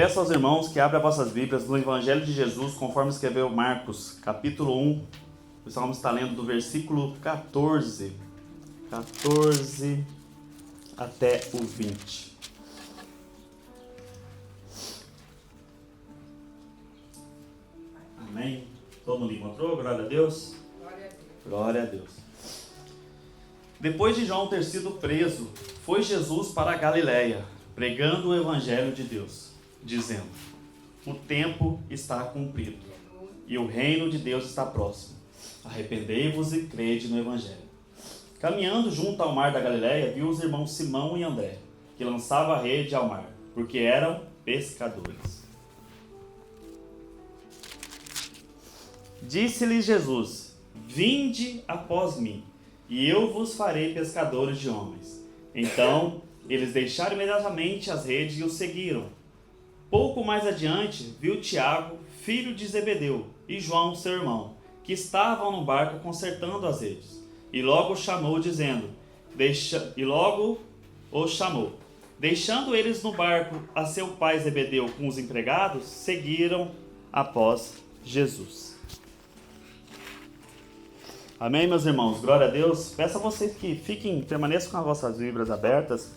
Peço aos irmãos que abram as vossas Bíblias no Evangelho de Jesus, conforme escreveu Marcos, capítulo 1. O Salmo está lendo do versículo 14 até o 20. Amém? Todo mundo encontrou? Glória a Deus. Glória a Deus. Depois de João ter sido preso, foi Jesus para a Galiléia, pregando o Evangelho de Deus, dizendo: o tempo está cumprido e o reino de Deus está próximo. Arrependei-vos e crede no Evangelho. Caminhando junto ao mar da Galiléia, viu os irmãos Simão e André, que lançavam a rede ao mar, porque eram pescadores. Disse-lhes Jesus: vinde após mim, e eu vos farei pescadores de homens. Então eles deixaram imediatamente as redes e o seguiram. Pouco mais adiante, viu Tiago, filho de Zebedeu, e João, seu irmão, que estavam no barco consertando as redes. E logo os chamou, dizendo: Deixando eles no barco a seu pai Zebedeu com os empregados, seguiram após Jesus. Amém, meus irmãos? Glória a Deus. Peço a vocês que permaneçam com as vossas Bíblias abertas,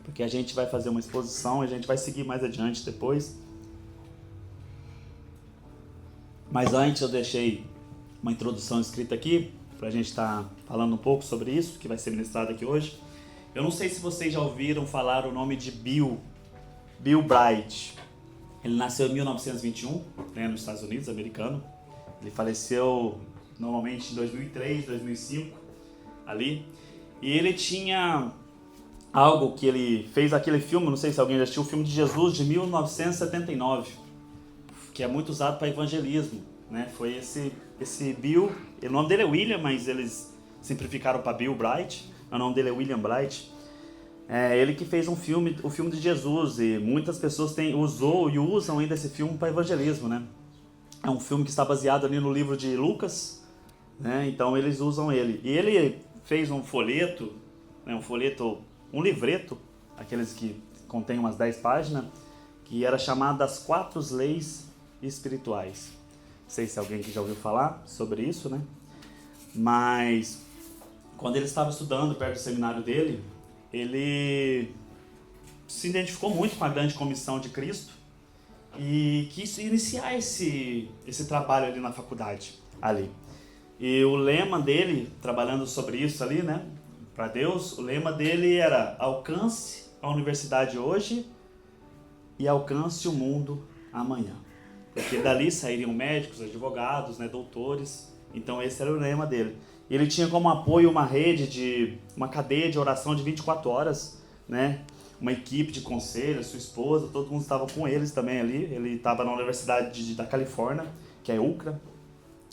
porque a gente vai fazer uma exposição e a gente vai seguir mais adiante depois. Mas antes eu deixei uma introdução escrita aqui, para a gente estar falando um pouco sobre isso, que vai ser ministrado aqui hoje. Eu não sei se vocês já ouviram falar o nome de Bill Bright. Ele nasceu em 1921, nos Estados Unidos, americano. Ele faleceu normalmente em 2003, 2005, ali. E ele tinha algo que ele fez aquele filme, não sei se alguém já assistiu, o filme de Jesus de 1979, que é muito usado para evangelismo, né? Foi esse Bill, o nome dele é William, mas eles simplificaram para Bill Bright, o nome dele é William Bright. É ele que fez o filme de Jesus, e muitas pessoas usou e usam ainda esse filme para evangelismo, né? É um filme que está baseado ali no livro de Lucas, né? Então eles usam ele. E ele fez um folheto, né? Um livreto, aqueles que contêm umas 10 páginas, que era chamado das 4 leis espirituais. Não sei se alguém que já ouviu falar sobre isso, né? Mas quando ele estava estudando perto do seminário dele, ele se identificou muito com a grande comissão de Cristo e quis iniciar esse trabalho ali na faculdade, ali. E o lema dele, trabalhando sobre isso ali, né, para Deus, o lema dele era: alcance a universidade hoje e alcance o mundo amanhã. Porque dali sairiam médicos, advogados, né, doutores. Então esse era o lema dele. E ele tinha como apoio uma cadeia de oração de 24 horas, né, uma equipe de conselho, sua esposa, todo mundo estava com eles também ali. Ele estava na Universidade da Califórnia, que é UCLA.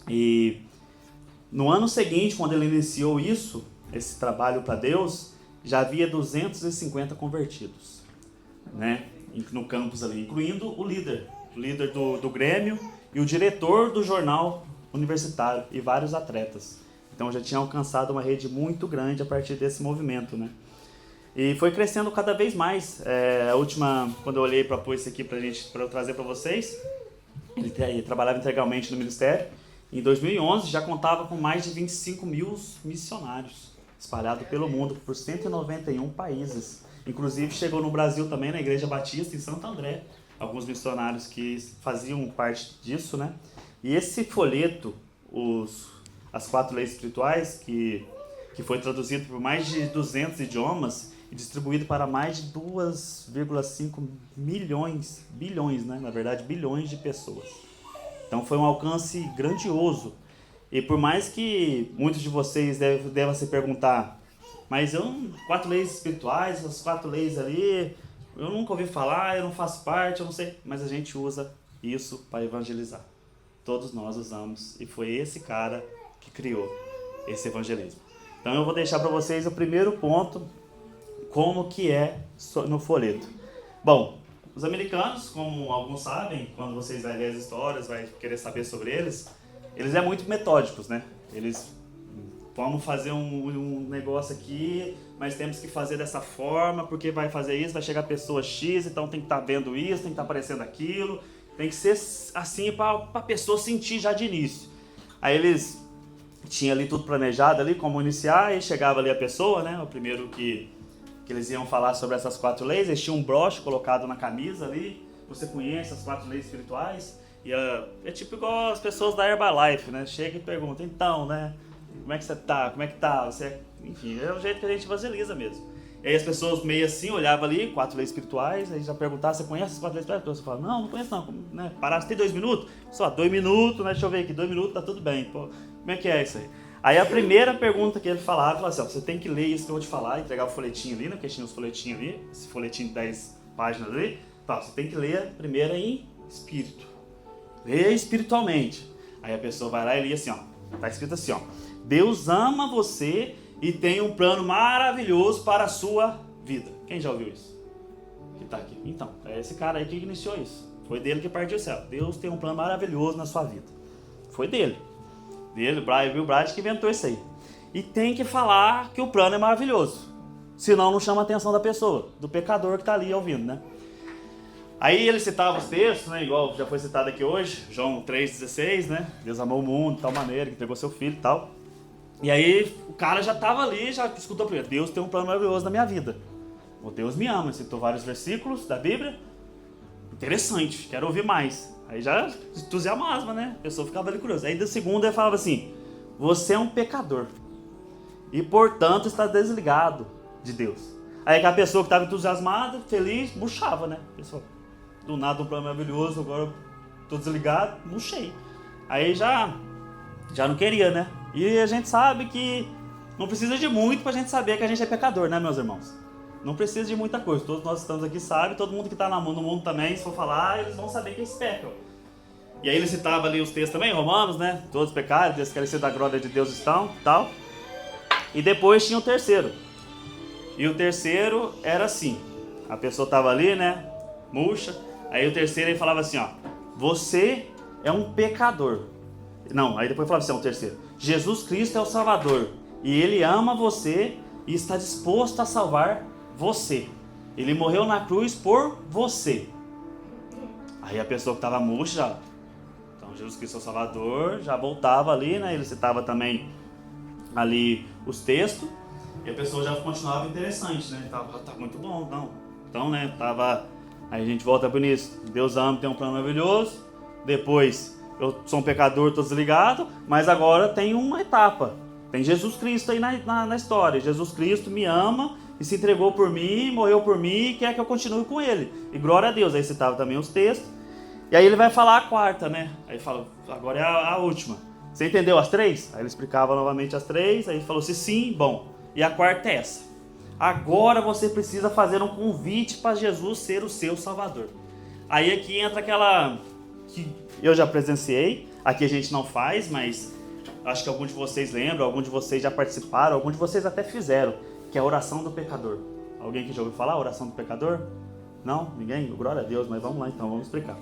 E no ano seguinte, quando ele iniciou esse trabalho para Deus, já havia 250 convertidos, né, no campus ali, incluindo o líder do Grêmio e o diretor do jornal universitário e vários atletas. Então já tinha alcançado uma rede muito grande a partir desse movimento, né? E foi crescendo cada vez mais. Quando eu olhei para pôr isso aqui para eu trazer para vocês, ele trabalhava integralmente no ministério. Em 2011 já contava com mais de 25 mil missionários espalhados pelo mundo por 191 países. Inclusive chegou no Brasil também, na Igreja Batista em Santo André, alguns missionários que faziam parte disso, né? E esse folheto, as 4 leis espirituais, que foi traduzido por mais de 200 idiomas e distribuído para mais de 2,5 bilhões, né? Na verdade, bilhões de pessoas. Então foi um alcance grandioso. E por mais que muitos de vocês devem se perguntar: mas 4 leis espirituais, as 4 leis ali, eu nunca ouvi falar, eu não faço parte, eu não sei. Mas a gente usa isso para evangelizar. Todos nós usamos. E foi esse cara que criou esse evangelismo. Então eu vou deixar para vocês o primeiro ponto, como que é no folheto. Bom, os americanos, como alguns sabem, quando vocês vão ler as histórias, vai querer saber sobre eles é muito metódicos, né? Eles vamos fazer um negócio aqui, mas temos que fazer dessa forma, porque vai fazer isso, vai chegar a pessoa X, então tem que estar vendo isso, tem que estar aparecendo aquilo, tem que ser assim para a pessoa sentir já de início. Aí eles tinham ali tudo planejado ali, como iniciar, e chegava ali a pessoa, né, o primeiro que eles iam falar sobre essas 4 leis, eles tinham um broche colocado na camisa ali, você conhece as 4 leis espirituais, e é tipo igual as pessoas da Herbalife, né, chega e pergunta, então, né, como é que você tá, como é que tá, você... Enfim, é o jeito que a gente evangeliza mesmo. E aí as pessoas meio assim olhavam ali, 4 leis espirituais, aí já perguntavam, você conhece as 4 leis espirituais? A pessoa fala, não conheço não, né? Parasse, tem 2 minutos? Só, 2 minutos, né? Deixa eu ver aqui, 2 minutos, tá tudo bem. Pô, como é que é isso aí? Aí a primeira pergunta que ele falava assim, ó, você tem que ler isso que eu vou te falar, entregar o folhetinho ali, né? Porque tinha os folhetinhos ali, esse folhetinho de 10 páginas ali. Então, você tem que ler a primeira em espírito. Leia espiritualmente. Aí a pessoa vai lá e lê assim, ó, tá escrito assim, ó, Deus ama você e tem um plano maravilhoso para a sua vida. Quem já ouviu isso? Que tá aqui. Então, é esse cara aí que iniciou isso. Foi dele que partiu o céu. Deus tem um plano maravilhoso na sua vida. Foi dele. Bill Bright que inventou isso aí. E tem que falar que o plano é maravilhoso. Senão não chama a atenção da pessoa, do pecador que tá ali ouvindo, né? Aí ele citava os textos, né? Igual já foi citado aqui hoje, João 3,16, né? Deus amou o mundo de tal maneira que entregou seu filho e tal. E aí o cara já estava ali, já escutou primeiro, Deus tem um plano maravilhoso na minha vida. O Deus me ama, citou vários versículos da Bíblia. Interessante, quero ouvir mais. Aí já entusiasmava, né? A pessoa ficava ali curiosa. Aí do segundo ele falava assim, você é um pecador e portanto está desligado de Deus. Aí a pessoa que estava entusiasmada, feliz, murchava, né? Pessoal, do nada um plano maravilhoso, agora estou desligado, murchei. Aí já não queria, né? E a gente sabe que não precisa de muito pra gente saber que a gente é pecador, né, meus irmãos? Não precisa de muita coisa. Todos nós estamos aqui sabem, todo mundo que está no mundo também, se for falar, eles vão saber que eles pecam. E aí ele citava ali os textos também, Romanos, né? Todos pecados, descarecidos da glória de Deus estão, tal. E depois tinha o terceiro. E o terceiro era assim. A pessoa estava ali, né? Murcha. Aí o terceiro ele falava assim, ó. Você é um pecador. Não, aí depois falava assim, ó, o terceiro. Jesus Cristo é o Salvador. E Ele ama você e está disposto a salvar você. Ele morreu na cruz por você. Aí a pessoa que estava murcha já... Então Jesus Cristo é o Salvador, já voltava ali, né? Ele citava também ali os textos. E a pessoa já continuava interessante, né? Tá muito bom, não. Então, né? Aí a gente volta para isso. Deus ama, tem um plano maravilhoso. Depois, eu sou um pecador, estou desligado. Mas agora tem uma etapa. Tem Jesus Cristo aí na história. Jesus Cristo me ama e se entregou por mim, morreu por mim e quer que eu continue com Ele. E glória a Deus. Aí citava também os textos. E aí ele vai falar a quarta, né? Aí fala, agora é a última. Você entendeu as 3? Aí ele explicava novamente as 3. Aí ele falou assim, sim, bom. E a quarta é essa. Agora você precisa fazer um convite para Jesus ser o seu Salvador. Aí aqui entra aquela que eu já presenciei. Aqui a gente não faz, mas acho que algum de vocês lembram, algum de vocês já participaram, algum de vocês até fizeram, que é a oração do pecador. Alguém que já ouviu falar a oração do pecador? Não? Ninguém? Glória a Deus, mas vamos lá então, vamos explicar.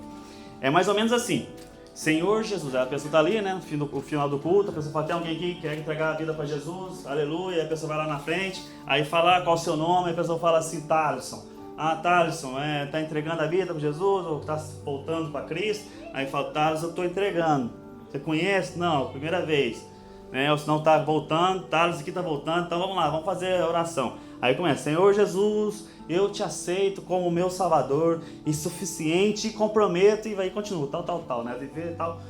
É mais ou menos assim. Senhor Jesus, a pessoa está ali, né, no final do culto, a pessoa fala, tem alguém aqui que quer entregar a vida para Jesus, aleluia, aí a pessoa vai lá na frente, aí fala qual é o seu nome, aí a pessoa fala assim, Thaleson. Ah, Thaleson, tá entregando a vida para Jesus, ou está voltando para Cristo? Aí fala, Thaleson, eu estou entregando. Você conhece? Não, primeira vez. Ou se não está voltando, Thaleson aqui está voltando, então vamos lá, vamos fazer a oração. Aí começa, Senhor Jesus, eu te aceito como meu Salvador e suficiente, e comprometo, e vai continua, tal, né? Viver tal.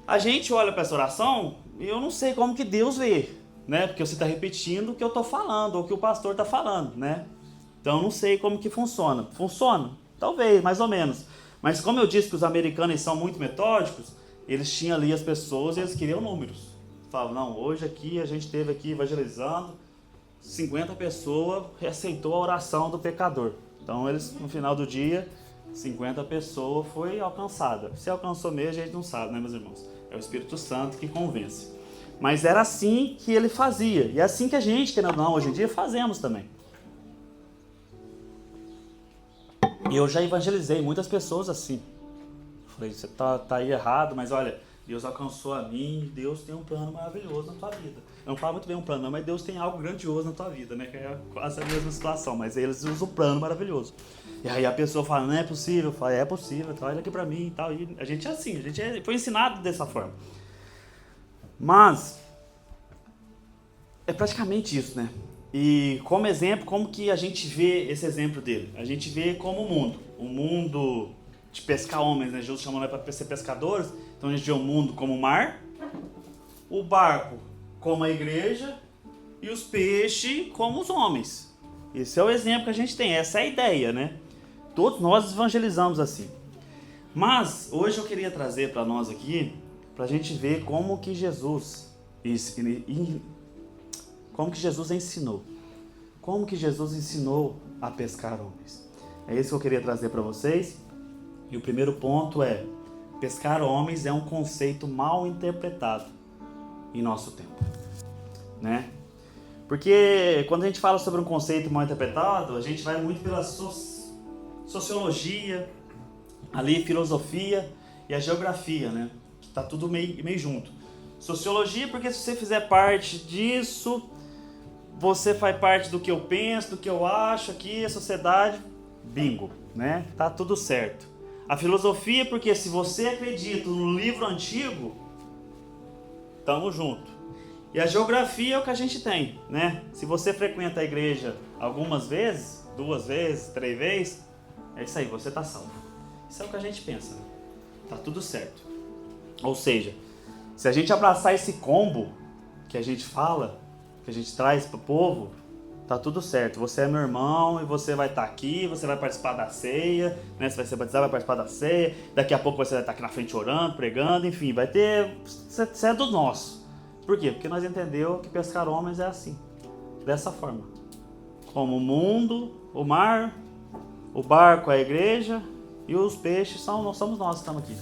A gente olha para essa oração e eu não sei como que Deus vê, né? Porque você está repetindo o que eu estou falando, ou o que o pastor está falando, né? Então eu não sei como que funciona. Funciona? Talvez, mais ou menos. Mas como eu disse que os americanos são muito metódicos, eles tinham ali as pessoas e eles queriam números. Falavam, não, hoje aqui a gente esteve aqui evangelizando, 50 pessoas aceitou a oração do pecador. Então eles, no final do dia, 50 pessoas foi alcançada. Se alcançou mesmo, a gente não sabe, né, meus irmãos? É o Espírito Santo que convence. Mas era assim que ele fazia. E é assim que a gente, querendo ou não, hoje em dia, fazemos também. E eu já evangelizei muitas pessoas assim. Falei, você tá aí errado, mas olha, Deus alcançou a mim, Deus tem um plano maravilhoso na tua vida. Eu não falo muito bem um plano, não, mas Deus tem algo grandioso na tua vida, né? Que é quase a mesma situação, mas eles usam o plano maravilhoso. E aí a pessoa fala, não é possível, eu falo, é possível, olha aqui pra mim e tal. E a gente é assim, foi ensinado dessa forma. Mas é praticamente isso, né? E como exemplo, como que a gente vê esse exemplo dele? A gente vê como o mundo de pescar homens, né? Jesus chamou nós para ser pescadores, então a gente vê o mundo como o mar, o barco como a igreja e os peixes como os homens. Esse é o exemplo que a gente tem, essa é a ideia, né? Todos nós evangelizamos assim. Mas hoje eu queria trazer para nós aqui, para a gente ver como que Jesus ensinou. Como que Jesus ensinou a pescar homens. É isso que eu queria trazer para vocês. E o primeiro ponto é, pescar homens é um conceito mal interpretado em nosso tempo, né? Porque quando a gente fala sobre um conceito mal interpretado, a gente vai muito pela sociologia, ali filosofia e a geografia, né? Que tá tudo meio junto. Sociologia, porque se você fizer parte disso, você faz parte do que eu penso, do que eu acho aqui, a sociedade, bingo, né? Tá tudo certo. A filosofia, porque se você acredita no livro antigo, tamo junto. E a geografia é o que a gente tem, né? Se você frequenta a igreja algumas vezes, 2 vezes, 3 vezes, é isso aí, você tá salvo. Isso é o que a gente pensa, né? Tá tudo certo. Ou seja, se a gente abraçar esse combo que a gente fala, que a gente traz pro povo, tá tudo certo. Você é meu irmão e você vai estar aqui, você vai participar da ceia, né? Você vai ser batizado, vai participar da ceia. Daqui a pouco você vai estar aqui na frente orando, pregando, enfim, vai ter... Você é do nosso. Por quê? Porque nós entendemos que pescar homens é assim, dessa forma. Como o mundo, o mar, o barco é a igreja e os peixes somos nós que estamos aqui.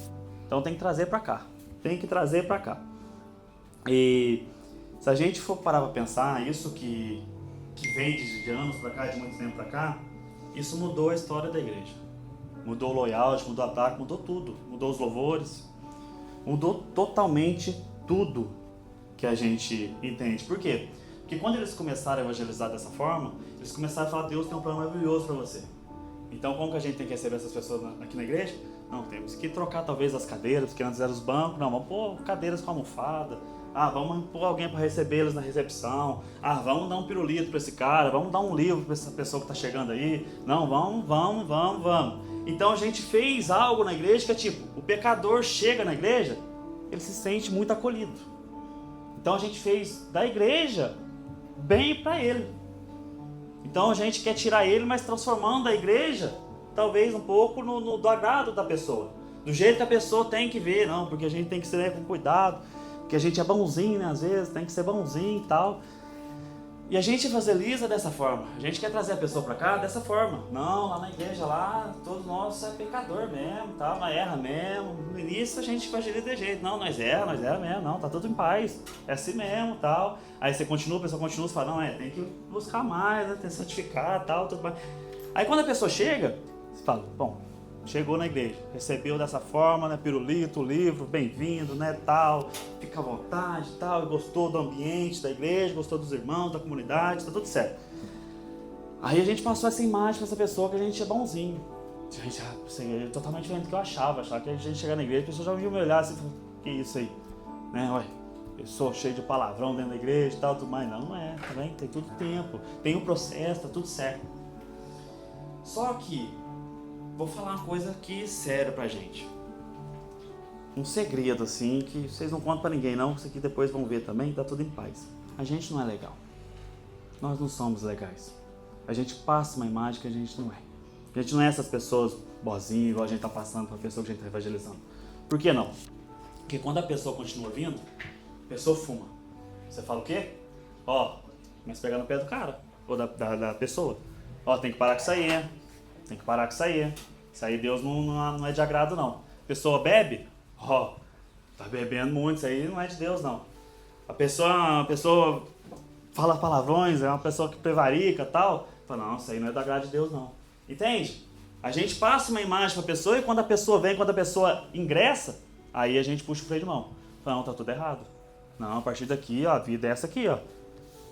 Então tem que trazer para cá. Tem que trazer para cá. E se a gente for parar para pensar, isso que vem de anos para cá, de muito tempo para cá, isso mudou a história da igreja. Mudou o loyalty, mudou o ataque, mudou tudo. Mudou os louvores. Mudou totalmente tudo que a gente entende. Por quê? Porque quando eles começaram a evangelizar dessa forma, eles começaram a falar, Deus tem um plano maravilhoso para você. Então como que a gente tem que receber essas pessoas aqui na igreja? Não, temos que trocar talvez as cadeiras, porque antes eram os bancos, não, vamos pôr cadeiras com almofada. Vamos pôr alguém para recebê-los na recepção. Vamos dar um pirulito para esse cara, vamos dar um livro para essa pessoa que está chegando aí. Não, vamos. Então a gente fez algo na igreja que é tipo, o pecador chega na igreja, ele se sente muito acolhido. Então a gente fez da igreja bem para ele. Então a gente quer tirar ele, mas transformando a igreja, talvez um pouco do agrado da pessoa. Do jeito que a pessoa tem que ver, não, porque a gente tem que ser com cuidado. Porque a gente é bonzinho, né? Às vezes tem que ser bonzinho e tal. E a gente evangeliza dessa forma. A gente quer trazer a pessoa pra cá dessa forma. Não, lá na igreja, lá, todos nós é pecador mesmo, tal, nós erra mesmo. No início a gente evangeliza de jeito. Não, nós erra mesmo, não, tá tudo em paz. É assim mesmo, tal. Aí você continua, a pessoa continua, você fala, não, tem que buscar mais, né? Tem que santificar, tal, tudo mais. Aí quando a pessoa chega, você fala, bom, chegou na igreja, recebeu dessa forma, né, pirulito, livro, bem-vindo, né, tal, fica à vontade, tal, gostou do ambiente da igreja, gostou dos irmãos, da comunidade, tá tudo certo. Aí a gente passou essa imagem pra essa pessoa que a gente é bonzinho. A gente é totalmente diferente do que eu achava que a gente chegar na igreja, a pessoa já viu me olhar assim, que isso aí, né, olha, eu sou cheio de palavrão dentro da igreja e tal, tudo mais. Não é, tá bem? Tem tudo tempo, tem um processo, tá tudo certo. Só que vou falar uma coisa aqui séria pra gente. Um segredo assim, que vocês não contam pra ninguém não, isso aqui depois vão ver também, tá tudo em paz. A gente não é legal. Nós não somos legais. A gente passa uma imagem que a gente não é. A gente não é essas pessoas boazinhas, igual a gente tá passando pra pessoa que a gente tá evangelizando. Por que não? Porque quando a pessoa continua vindo, a pessoa fuma. Você fala o quê? Começa a pegar no pé do cara, ou da pessoa. Tem que parar com isso aí, hein? Tem que parar com isso aí. Isso aí Deus não é de agrado, não. A pessoa bebe, tá bebendo muito, isso aí não é de Deus, não. A pessoa fala palavrões, é uma pessoa que prevarica e tal. Fala, não, isso aí não é da agrado de Deus, não. Entende? A gente passa uma imagem pra pessoa e quando a pessoa vem, quando a pessoa ingressa, Aí a gente puxa o freio de mão. Fala, não, tá tudo errado. Não, a partir daqui, ó, a vida é essa aqui, ó.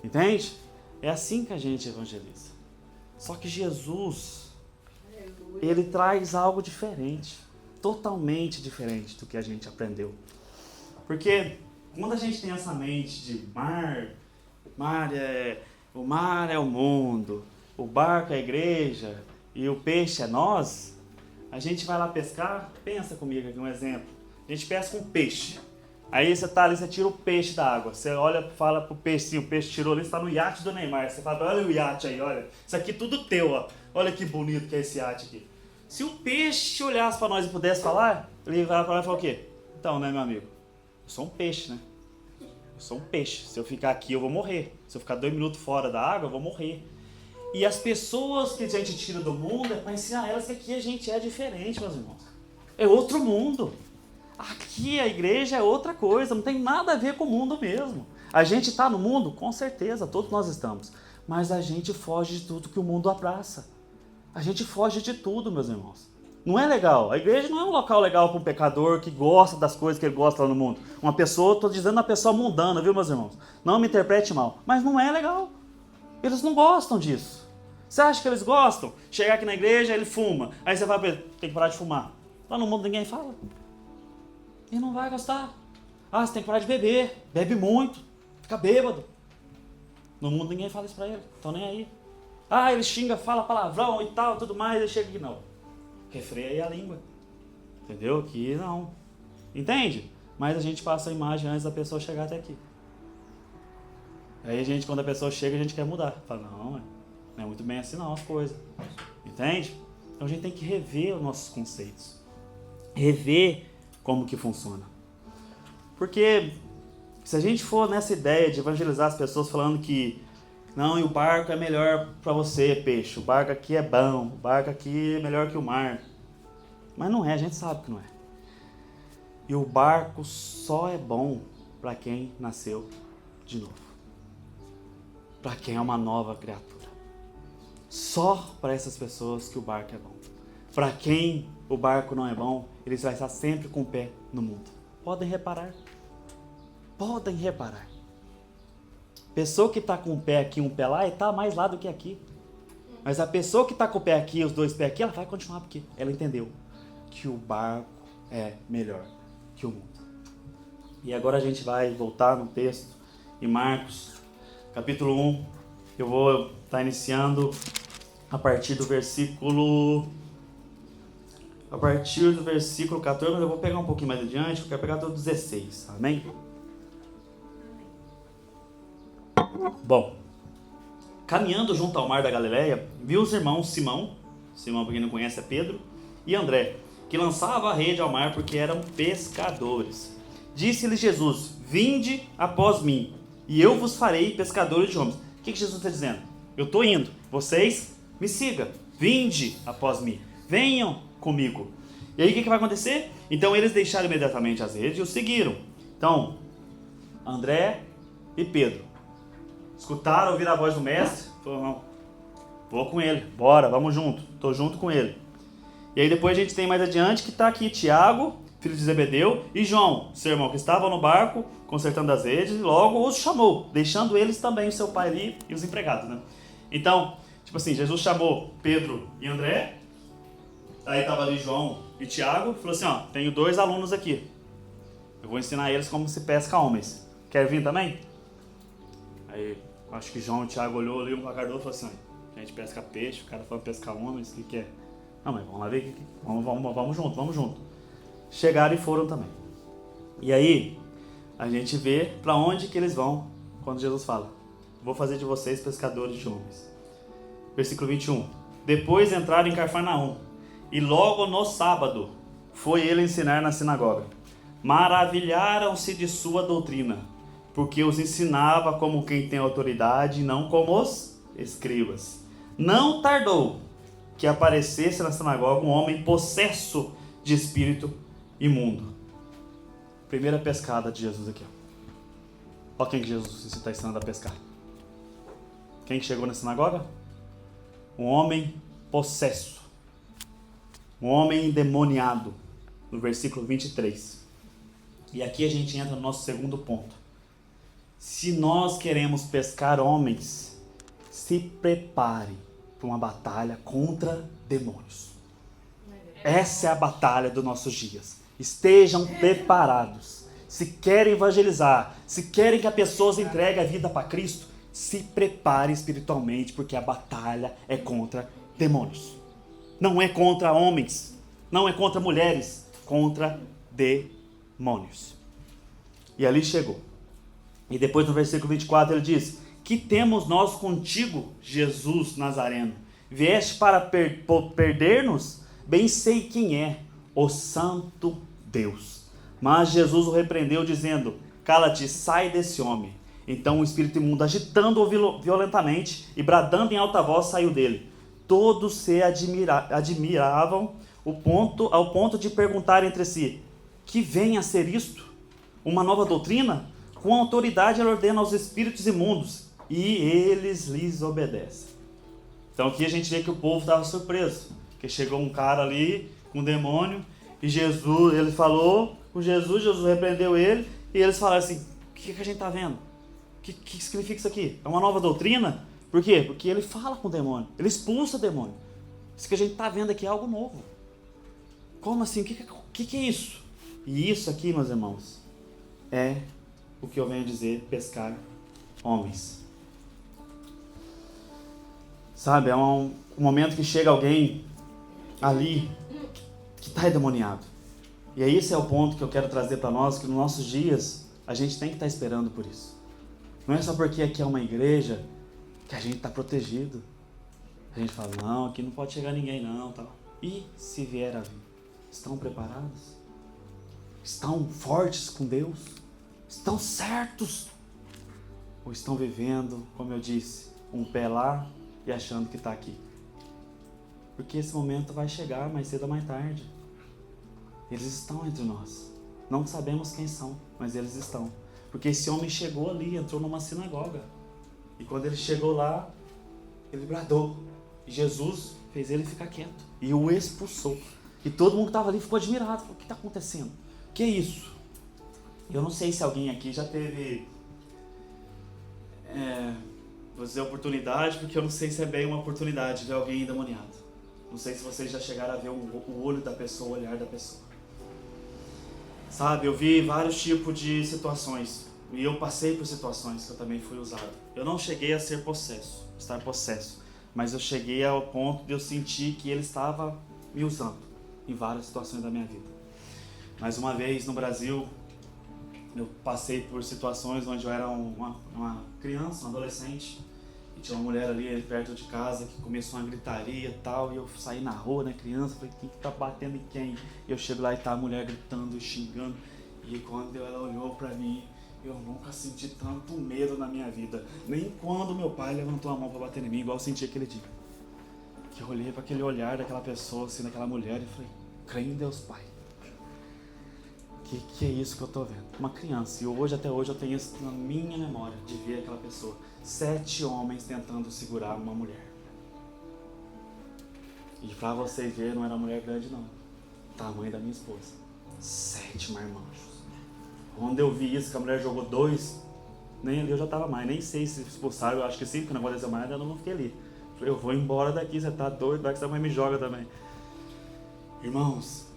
Entende? É assim que a gente evangeliza. Só que Jesus, ele traz algo diferente. Totalmente diferente do que a gente aprendeu. Porque quando a gente tem essa mente de o mar é o mundo, o barco é a igreja e o peixe é nós, a gente vai lá pescar, pensa comigo aqui um exemplo. A gente pesca um peixe. Aí você tá ali, você tira o peixe da água. Você olha, fala pro peixe, sim, o peixe tirou ali, está no iate do Neymar. Você fala, olha o iate aí, olha. Isso aqui tudo teu, ó. Olha que bonito que é esse iate aqui. Se o peixe olhasse para nós e pudesse falar, ele vai para nós e falar o quê? Então, né, meu amigo? Eu sou um peixe, né? Eu sou um peixe. Se eu ficar aqui, eu vou morrer. Se eu ficar 2 minutos fora da água, eu vou morrer. E as pessoas que a gente tira do mundo é para ensinar elas que aqui a gente é diferente, meus irmãos. É outro mundo. Aqui a igreja é outra coisa, não tem nada a ver com o mundo mesmo. A gente está no mundo? Com certeza, todos nós estamos. Mas a gente foge de tudo que o mundo abraça. A gente foge de tudo, meus irmãos. Não é legal. A igreja não é um local legal para um pecador que gosta das coisas que ele gosta lá no mundo. Uma pessoa, estou dizendo uma pessoa mundana, viu, meus irmãos? Não me interprete mal. Mas não é legal. Eles não gostam disso. Você acha que eles gostam? Chegar aqui na igreja, ele fuma. Aí você vai para ele, tem que parar de fumar. Lá no mundo ninguém fala. E não vai gostar. Ah, você tem que parar de beber. Bebe muito. Fica bêbado. No mundo ninguém fala isso pra ele. Estão nem aí. Ah, ele xinga, fala palavrão e tal, tudo mais. Ele chega aqui, não. Refreia aí a língua. Entendeu? Aqui não. Entende? Mas a gente passa a imagem antes da pessoa chegar até aqui. Aí a gente, quando a pessoa chega, a gente quer mudar. Fala, não é muito bem assim não as coisas. Entende? Então a gente tem que rever os nossos conceitos. Rever como que funciona. Porque se a gente for nessa ideia de evangelizar as pessoas falando que não, e o barco é melhor para você, peixe, o barco aqui é bom, o barco aqui é melhor que o mar. Mas não é, a gente sabe que não é. E o barco só é bom para quem nasceu de novo. Para quem é uma nova criatura. Só para essas pessoas que o barco é bom. Para quem o barco não é bom, eles vão estar sempre com o pé no mundo. Podem reparar. Podem reparar. Pessoa que está com um pé aqui, um pé lá, está mais lá do que aqui. Mas a pessoa que está com o pé aqui, os 2 pés aqui, ela vai continuar porque ela entendeu que o barco é melhor que o mundo. E agora a gente vai voltar no texto em Marcos, capítulo 1. Eu vou estar iniciando a partir do versículo 14, mas eu vou pegar um pouquinho mais adiante, eu quero pegar até o 16, amém? Bom, caminhando junto ao mar da Galileia, viu os irmãos Simão para quem não conhece é Pedro, e André, que lançava a rede ao mar porque eram pescadores. Disse-lhes Jesus, vinde após mim, e eu vos farei pescadores de homens. O que Jesus está dizendo? Eu estou indo, vocês me sigam, vinde após mim, venham comigo. E aí o que vai acontecer? Então eles deixaram imediatamente as redes e o seguiram. Então, André e Pedro escutaram, ouviram a voz do mestre, falaram, não, vou com ele, bora, vamos junto, estou junto com ele. E aí depois a gente tem mais adiante que está aqui Tiago, filho de Zebedeu, e João, seu irmão, que estavam no barco consertando as redes, e logo os chamou, deixando eles também, o seu pai ali e os empregados, né? Então, tipo assim, Jesus chamou Pedro e André, aí estava ali João e Tiago, falou assim, ó, tenho 2 alunos aqui, eu vou ensinar eles como se pesca homens, quer vir também? Aí, acho que João e Tiago olhou ali um pra cara do outro e falou assim, a gente pesca peixe, o cara falando pescar homens, o que é? Não, mas vamos lá ver, vamos junto. Chegaram e foram também. E aí, a gente vê para onde que eles vão quando Jesus fala, vou fazer de vocês pescadores de homens. Versículo 21. Depois entraram em Cafarnaum, e logo no sábado foi ele ensinar na sinagoga. Maravilharam-se de sua doutrina, porque os ensinava como quem tem autoridade e não como os escribas. Não tardou que aparecesse na sinagoga um homem possesso de espírito imundo. Primeira pescada de Jesus aqui. Olha quem que Jesus está ensinando a pescar. Quem chegou na sinagoga? Um homem possesso. Um homem endemoniado. No versículo 23. E aqui a gente entra no nosso segundo ponto. Se nós queremos pescar homens, se prepare para uma batalha contra demônios. Essa é a batalha dos nossos dias. Estejam preparados. Se querem evangelizar, se querem que as pessoas entreguem a vida para Cristo, se prepare espiritualmente, porque a batalha é contra demônios. Não é contra homens, não é contra mulheres, contra demônios. E ali chegou. E depois no versículo 24 ele diz: que temos nós contigo, Jesus Nazareno? Vieste para perder-nos? Bem sei quem é, o Santo Deus. Mas Jesus o repreendeu, dizendo: cala-te, sai desse homem. Então o espírito imundo, agitando-o violentamente e bradando em alta voz, saiu dele. Todos se admiravam ao ponto de perguntar entre si: que vem a ser isto? Uma nova doutrina? Com autoridade ele ordena aos espíritos imundos, e eles lhes obedecem. Então aqui a gente vê que o povo estava surpreso, porque chegou um cara ali com um demônio, e Jesus, ele falou com Jesus, Jesus repreendeu ele, e eles falaram assim: o que a gente está vendo? O que significa isso aqui? É uma nova doutrina? Por quê? Porque ele fala com o demônio, ele expulsa o demônio. Isso que a gente está vendo aqui é algo novo. Como assim? O que é isso? E isso aqui, meus irmãos, é o que eu venho dizer, pescar homens. Sabe, é um momento que chega alguém ali que está endemoniado. E aí esse é o ponto que eu quero trazer para nós, que nos nossos dias a gente tem que estar esperando por isso. Não é só porque aqui é uma igreja que a gente está protegido. A gente fala: não, aqui não pode chegar ninguém não, tal. E se vier a vir? Estão preparados? Estão fortes com Deus? Estão certos? Ou estão vivendo, como eu disse, um pé lá e achando que está aqui? Porque esse momento vai chegar mais cedo ou mais tarde. Eles estão entre nós. Não sabemos quem são, mas eles estão. Porque esse homem chegou ali, entrou numa sinagoga. E quando ele chegou lá, ele bradou. E Jesus fez ele ficar quieto. E o expulsou. E todo mundo que estava ali ficou admirado. Falou: o que está acontecendo? O que é isso? Eu não sei se alguém aqui já teve, vou dizer oportunidade, porque eu não sei se é bem uma oportunidade ver alguém endemoniado. Não sei se vocês já chegaram a ver o olho da pessoa, o olhar da pessoa. Sabe, eu vi vários tipos de situações. E eu passei por situações que eu também fui usado. Eu não cheguei a estar possesso. Mas eu cheguei ao ponto de eu sentir que ele estava me usando em várias situações da minha vida. Mais uma vez, no Brasil, eu passei por situações onde eu era uma criança, um adolescente, e tinha uma mulher ali perto de casa que começou uma gritaria e tal, e eu saí na rua, né, criança, falei: quem que tá batendo em quem? E eu chego lá e tá a mulher gritando e xingando, e quando ela olhou pra mim, eu nunca senti tanto medo na minha vida, nem quando meu pai levantou a mão pra bater em mim, igual eu senti aquele dia. Que eu olhei para aquele olhar daquela pessoa, assim, daquela mulher, e falei: crê em Deus Pai. Que é isso que eu tô vendo? Uma criança. E até hoje eu tenho isso na minha memória, de ver aquela pessoa. 7 homens tentando segurar uma mulher. E pra vocês verem, não era uma mulher grande não. Tamanho da minha esposa. 7 marmanjos. Quando eu vi isso, que a mulher jogou 2, nem ali eu já tava mais. Nem sei se expulsaram, eu acho que sim, porque não aconteceu mais, eu não fiquei ali. Falei: eu vou embora daqui, você tá doido, vai que essa mãe me joga também. Irmãos,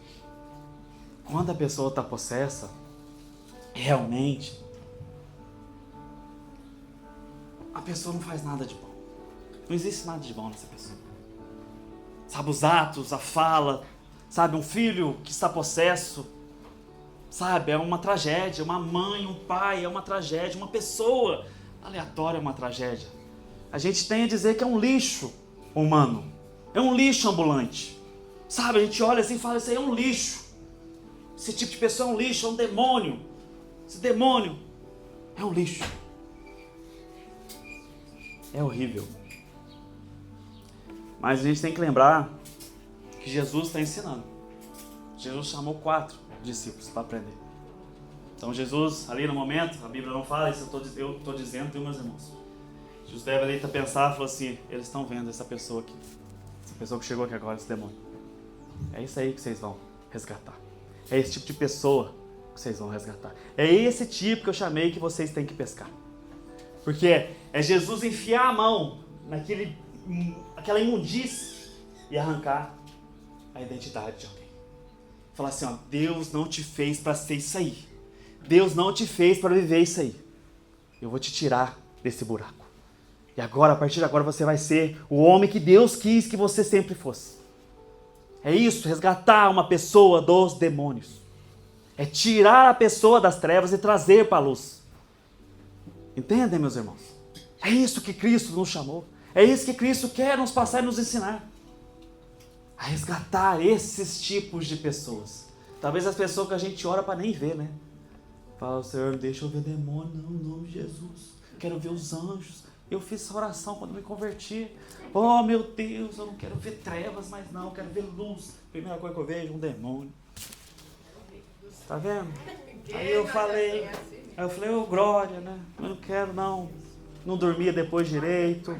quando a pessoa está possessa, realmente, a pessoa não faz nada de bom. Não existe nada de bom nessa pessoa. Sabe, os atos, a fala, sabe, um filho que está possesso, sabe, é uma tragédia. Uma mãe, um pai é uma tragédia. Uma pessoa aleatória é uma tragédia. A gente tem a dizer que é um lixo humano, é um lixo ambulante. Sabe, a gente olha assim e fala: isso aí é um lixo. Esse tipo de pessoa é um lixo, é um demônio. Esse demônio é um lixo. É horrível. Mas a gente tem que lembrar que Jesus está ensinando. Jesus chamou 4 discípulos para aprender. Então Jesus, ali no momento, a Bíblia não fala isso, eu estou dizendo, viu, meus irmãos? Jesus deve ali pensar e falou assim: eles estão vendo essa pessoa aqui. Essa pessoa que chegou aqui agora, esse demônio. É isso aí que vocês vão resgatar. É esse tipo de pessoa que vocês vão resgatar. É esse tipo que eu chamei que vocês têm que pescar. Porque é Jesus enfiar a mão naquela imundície e arrancar a identidade de alguém. Falar assim, ó, Deus não te fez para ser isso aí. Deus não te fez para viver isso aí. Eu vou te tirar desse buraco. E agora, a partir de agora, você vai ser o homem que Deus quis que você sempre fosse. É isso, resgatar uma pessoa dos demônios. É tirar a pessoa das trevas e trazer para a luz. Entendem, meus irmãos? É isso que Cristo nos chamou. É isso que Cristo quer nos passar e nos ensinar. A resgatar esses tipos de pessoas. Talvez as pessoas que a gente ora para nem ver, né? Fala, Senhor, deixa eu ver demônio, não, em nome de Jesus. Quero ver os anjos. Eu fiz essa oração quando me converti. Oh, meu Deus, eu não quero ver trevas, mas não, eu quero ver luz. Primeira coisa que eu vejo, um demônio. Tá vendo? Aí eu falei, oh, glória, né? Eu não quero, não. Não dormia depois direito.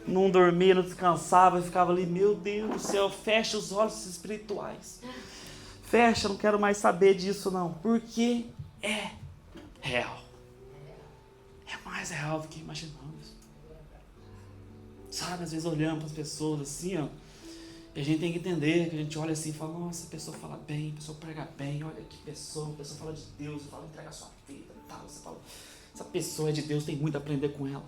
Não dormia, não descansava. E ficava ali, meu Deus do céu, fecha os olhos espirituais. Fecha, não quero mais saber disso, não. Porque é real. É mais real do que imaginamos. Sabe, às vezes olhamos para as pessoas assim, ó, e a gente tem que entender, que a gente olha assim e fala, nossa, a pessoa fala bem, a pessoa prega bem, olha que pessoa, a pessoa fala de Deus, fala, entrega a sua vida e tal, você fala, essa pessoa é de Deus, tem muito a aprender com ela.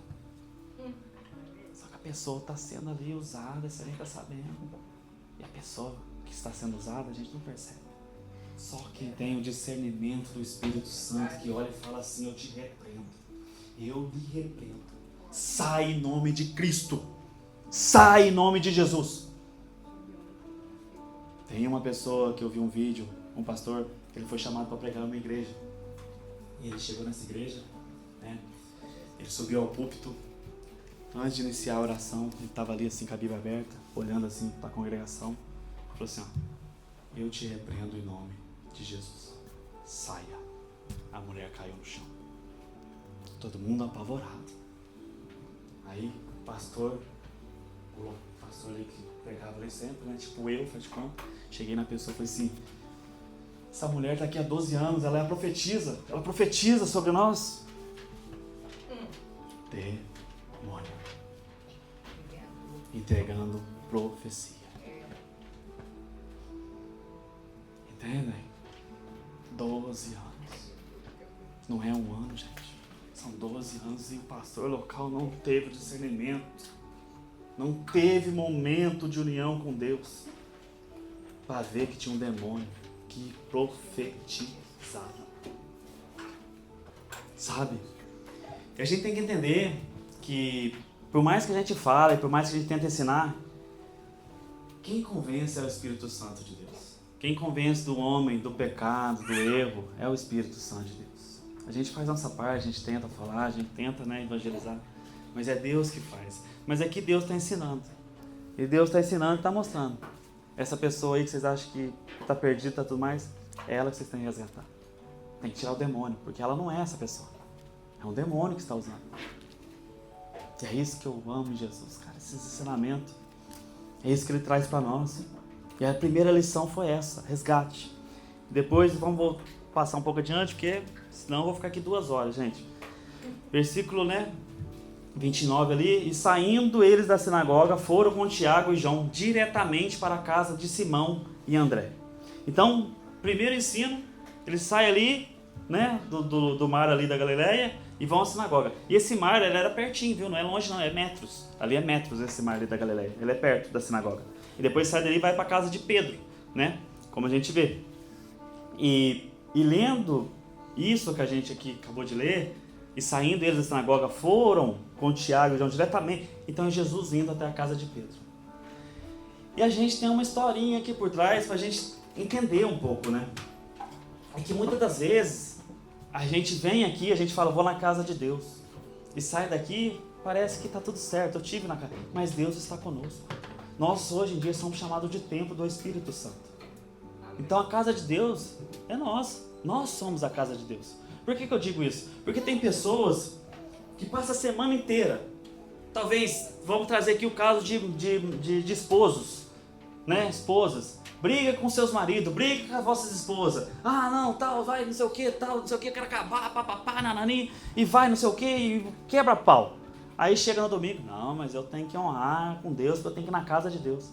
Só que a pessoa está sendo ali usada, você nem está sabendo. E a pessoa que está sendo usada, a gente não percebe. Só quem tem o discernimento do Espírito Santo, que olha e fala assim, eu te repreendo, eu lhe repreendo. Sai em nome de Cristo. Sai em nome de Jesus. Tem uma pessoa que eu vi um vídeo, um pastor, que ele foi chamado para pregar numa igreja. E ele chegou nessa igreja, né? Ele subiu ao púlpito. Antes de iniciar a oração, ele estava ali assim com a Bíblia aberta, olhando assim para a congregação. Falou assim, ó, eu te repreendo em nome de Jesus. Saia. A mulher caiu no chão. Todo mundo apavorado. Aí, o pastor ali que pregava ali sempre, né? Tipo eu, faz de conta. Cheguei na pessoa e falei assim, essa mulher está aqui há 12 anos, ela profetiza sobre nós. Demônio. Entregando profecia. Entendem? 12 anos. Não é um ano, gente. São 12 anos e o pastor local não teve discernimento, não teve momento de união com Deus para ver que tinha um demônio que profetizava. Sabe? E a gente tem que entender que por mais que a gente fale, por mais que a gente tente ensinar, quem convence é o Espírito Santo de Deus. Quem convence do homem, do pecado, do erro, é o Espírito Santo de Deus. A gente faz a nossa parte, a gente tenta falar, a gente tenta, né, evangelizar, mas é Deus que faz. Mas é que Deus está ensinando. E Deus está ensinando e está mostrando. Essa pessoa aí que vocês acham que está perdida, está tudo mais, é ela que vocês têm que resgatar. Tem que tirar o demônio, porque ela não é essa pessoa. É um demônio que está usando. E é isso que eu amo em Jesus, cara. Esse ensinamento. É isso que ele traz para nós. E a primeira lição foi essa, resgate. Depois vamos passar um pouco adiante, porque senão eu vou ficar aqui 2 horas, gente. Versículo, 29 ali. E saindo eles da sinagoga, foram com Tiago e João diretamente para a casa de Simão e André. Então, primeiro ensino, eles saem ali, né, do mar ali da Galileia e vão à sinagoga. E esse mar, ele era pertinho, viu? Não é longe não, é metros. Ali é metros esse mar ali da Galileia. Ele é perto da sinagoga. E depois sai dali e vai para a casa de Pedro, né? Como a gente vê. E lendo isso que a gente aqui acabou de ler, e saindo eles da sinagoga, foram com Tiago e João diretamente. Então é Jesus indo até a casa de Pedro. E a gente tem uma historinha aqui por trás para a gente entender um pouco, né? É que muitas das vezes a gente vem aqui, a gente fala, vou na casa de Deus. E sai daqui, parece que está tudo certo, eu tive na casa. Mas Deus está conosco. Nós hoje em dia somos chamados de templo do Espírito Santo. Então a casa de Deus é nossa. Nós somos a casa de Deus. Por que eu digo isso? Porque tem pessoas que passam a semana inteira. Talvez, vamos trazer aqui o caso de esposos, né? Esposas. briga com seus maridos, briga com as vossas esposas. Ah, não, tal, vai, não sei o que, tal, não sei o que, eu quero acabar, papapá, nanani, e vai, não sei o que, e quebra pau. Aí chega no domingo, não, mas eu tenho que honrar com Deus, porque eu tenho que ir na casa de Deus.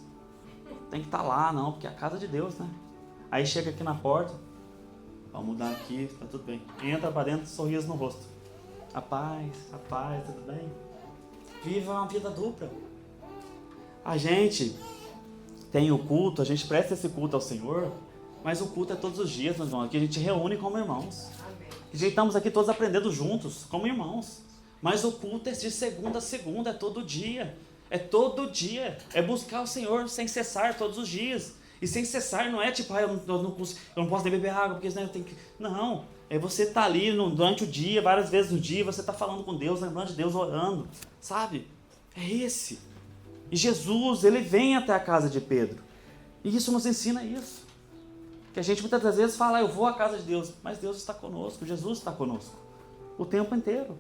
Tem que estar lá, não, porque é a casa de Deus, né? Aí chega aqui na porta, vamos mudar aqui, tá tudo bem. Entra pra dentro, sorriso no rosto. A paz, tudo bem? Viva uma vida dupla. A gente tem o culto, a gente presta esse culto ao Senhor, mas o culto é todos os dias, meus irmãos. Aqui a gente reúne como irmãos. A gente estamos aqui todos aprendendo juntos, como irmãos. Mas o culto é de segunda a segunda, é todo dia. É todo dia. É buscar o Senhor sem cessar todos os dias. E sem cessar não é tipo, eu não posso nem beber água, porque senão eu tenho que... Não, é você estar ali durante o dia, várias vezes no dia, você está falando com Deus, lembrando de Deus, orando, sabe? É esse. E Jesus, ele vem até a casa de Pedro. E isso nos ensina isso. Que a gente muitas das vezes fala, eu vou à casa de Deus, mas Deus está conosco, Jesus está conosco, o tempo inteiro.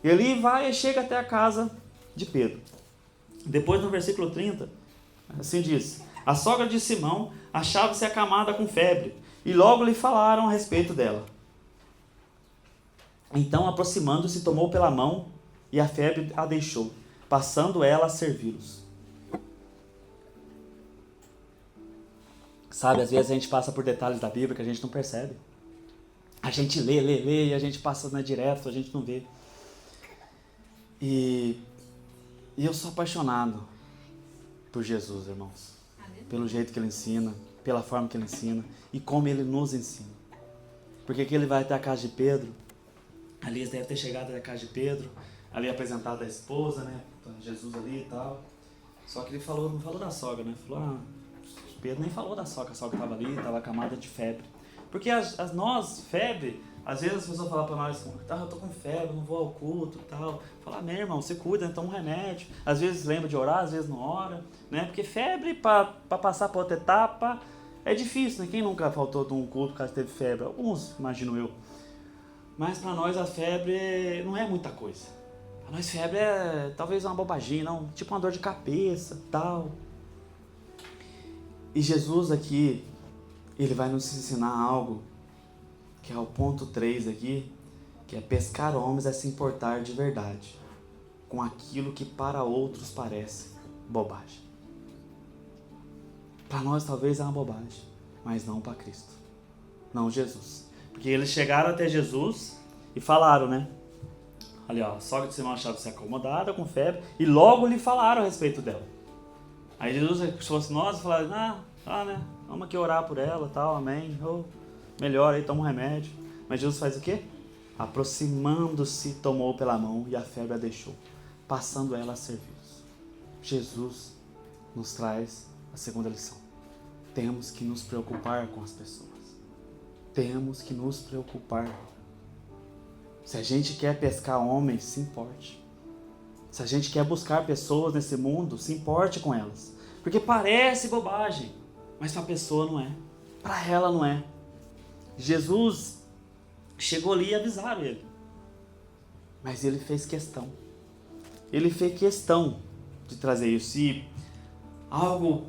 Ele vai e chega até a casa de Pedro. Depois no versículo 30, assim diz: a sogra de Simão achava-se acamada com febre, e logo lhe falaram a respeito dela. Então, aproximando-se, tomou pela mão, e a febre a deixou, passando ela a servi-los. Sabe, às vezes a gente passa por detalhes da Bíblia que a gente não percebe. A gente lê, e a gente passa direto, a gente não vê. E eu sou apaixonado por Jesus, irmãos. Pelo jeito que ele ensina, pela forma que ele ensina e como ele nos ensina. Porque aqui ele vai até a casa de Pedro. Ali eles devem ter chegado até a casa de Pedro, ali apresentado a esposa, né? Jesus ali e tal. Só que ele não falou da sogra, né? Falou, Pedro nem falou da sogra, a sogra estava ali, estava acamada de febre. Porque nós, febre, às vezes as pessoas falam para nós, eu tô com febre, não vou ao culto e tal. Falar, meu irmão, você cuida, toma um remédio. Às vezes lembra de orar, às vezes não ora, né? Porque febre, para passar para outra etapa, é difícil, né? Quem nunca faltou de um culto caso teve febre? Alguns, imagino eu. Mas para nós a febre não é muita coisa. Para nós febre é talvez uma bobaginha, não? Tipo uma dor de cabeça, tal. E Jesus aqui, ele vai nos ensinar algo, que é o ponto 3 aqui, que é pescar homens é se importar de verdade com aquilo que para outros parece bobagem. Para nós talvez é uma bobagem, mas não para Cristo, não Jesus. Porque eles chegaram até Jesus e falaram, né? Ali, ó, a sogra de Simão achava-se acomodada com febre e logo lhe falaram a respeito dela. Aí Jesus, se fosse nós, falaram, né? Vamos aqui orar por ela, tal, amém. Melhor aí, toma um remédio. Mas Jesus faz o quê? Aproximando-se, tomou pela mão e a febre a deixou, passando ela a servi-los. Jesus nos traz a segunda lição. Temos que nos preocupar com as pessoas. Temos que nos preocupar. Se a gente quer pescar homens, se importe. Se a gente quer buscar pessoas nesse mundo, se importe com elas. Porque parece bobagem, mas para a pessoa não é. Para ela não é. Jesus chegou ali e avisaram ele. Mas ele fez questão. Ele fez questão de trazer isso. E algo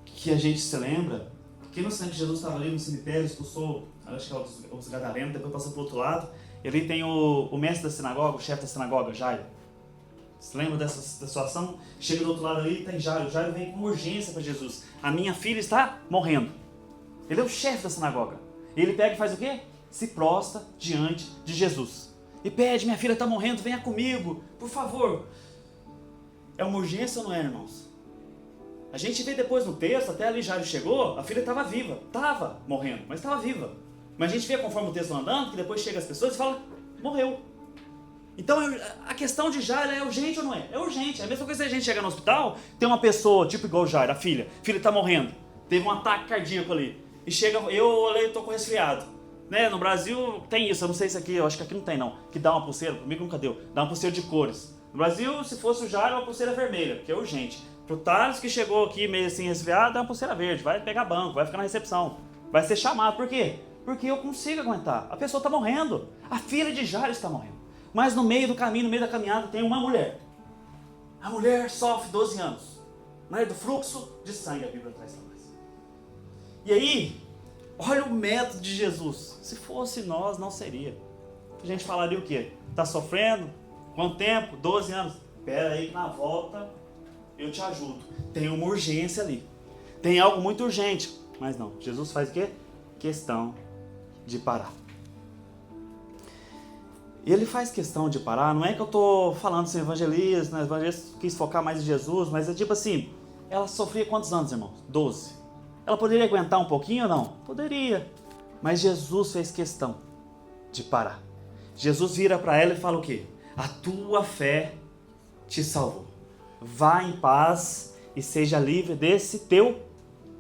que a gente se lembra, quem não se lembra que Jesus estava ali no cemitério, expulsou, acho que é os gadarenos, depois passou para o outro lado. Ali tem o mestre da sinagoga, o chefe da sinagoga, Jairo. Você lembra dessa situação? Chega do outro lado ali e tem Jairo. Jairo vem com urgência para Jesus. A minha filha está morrendo. Ele é o chefe da sinagoga. E ele pega e faz o quê? Se prostra diante de Jesus. E pede, minha filha está morrendo, venha comigo, por favor. É uma urgência ou não é, irmãos? A gente vê depois no texto, até ali Jairo chegou, a filha estava viva. Estava morrendo, mas estava viva. Mas a gente vê conforme o texto vai andando, que depois chega as pessoas e fala, morreu. Então a questão de Jairo é urgente ou não é? É urgente. É a mesma coisa se a gente chegar no hospital, tem uma pessoa, tipo igual Jairo, a filha está morrendo. Teve um ataque cardíaco ali. E chega, eu tô com resfriado. Né? No Brasil tem isso, eu não sei se aqui, eu acho que aqui não tem não. Que dá uma pulseira, comigo nunca deu. Dá uma pulseira de cores. No Brasil, se fosse o Jairo, é uma pulseira vermelha, que é urgente. Pro Thales que chegou aqui meio assim resfriado, é uma pulseira verde. Vai pegar banco, vai ficar na recepção. Vai ser chamado, por quê? Porque eu consigo aguentar. A pessoa está morrendo. A filha de Jairo está morrendo. Mas no meio do caminho, no meio da caminhada, tem uma mulher. A mulher sofre 12 anos. Não é do fluxo de sangue, a Bíblia traz para nós. E aí, olha o método de Jesus. Se fosse nós, não seria. A gente falaria o quê? Está sofrendo? Quanto tempo? 12 anos. Espera aí que na volta eu te ajudo. Tem uma urgência ali. Tem algo muito urgente. Mas não, Jesus faz o quê? Questão de parar. E ele faz questão de parar, não é que eu estou falando assim, evangelista, né? Evangelista quis focar mais em Jesus, mas é tipo assim, ela sofria quantos anos, irmãos? 12. Ela poderia aguentar um pouquinho ou não? Poderia. Mas Jesus fez questão de parar. Jesus vira para ela e fala o quê? A tua fé te salvou. Vá em paz e seja livre desse teu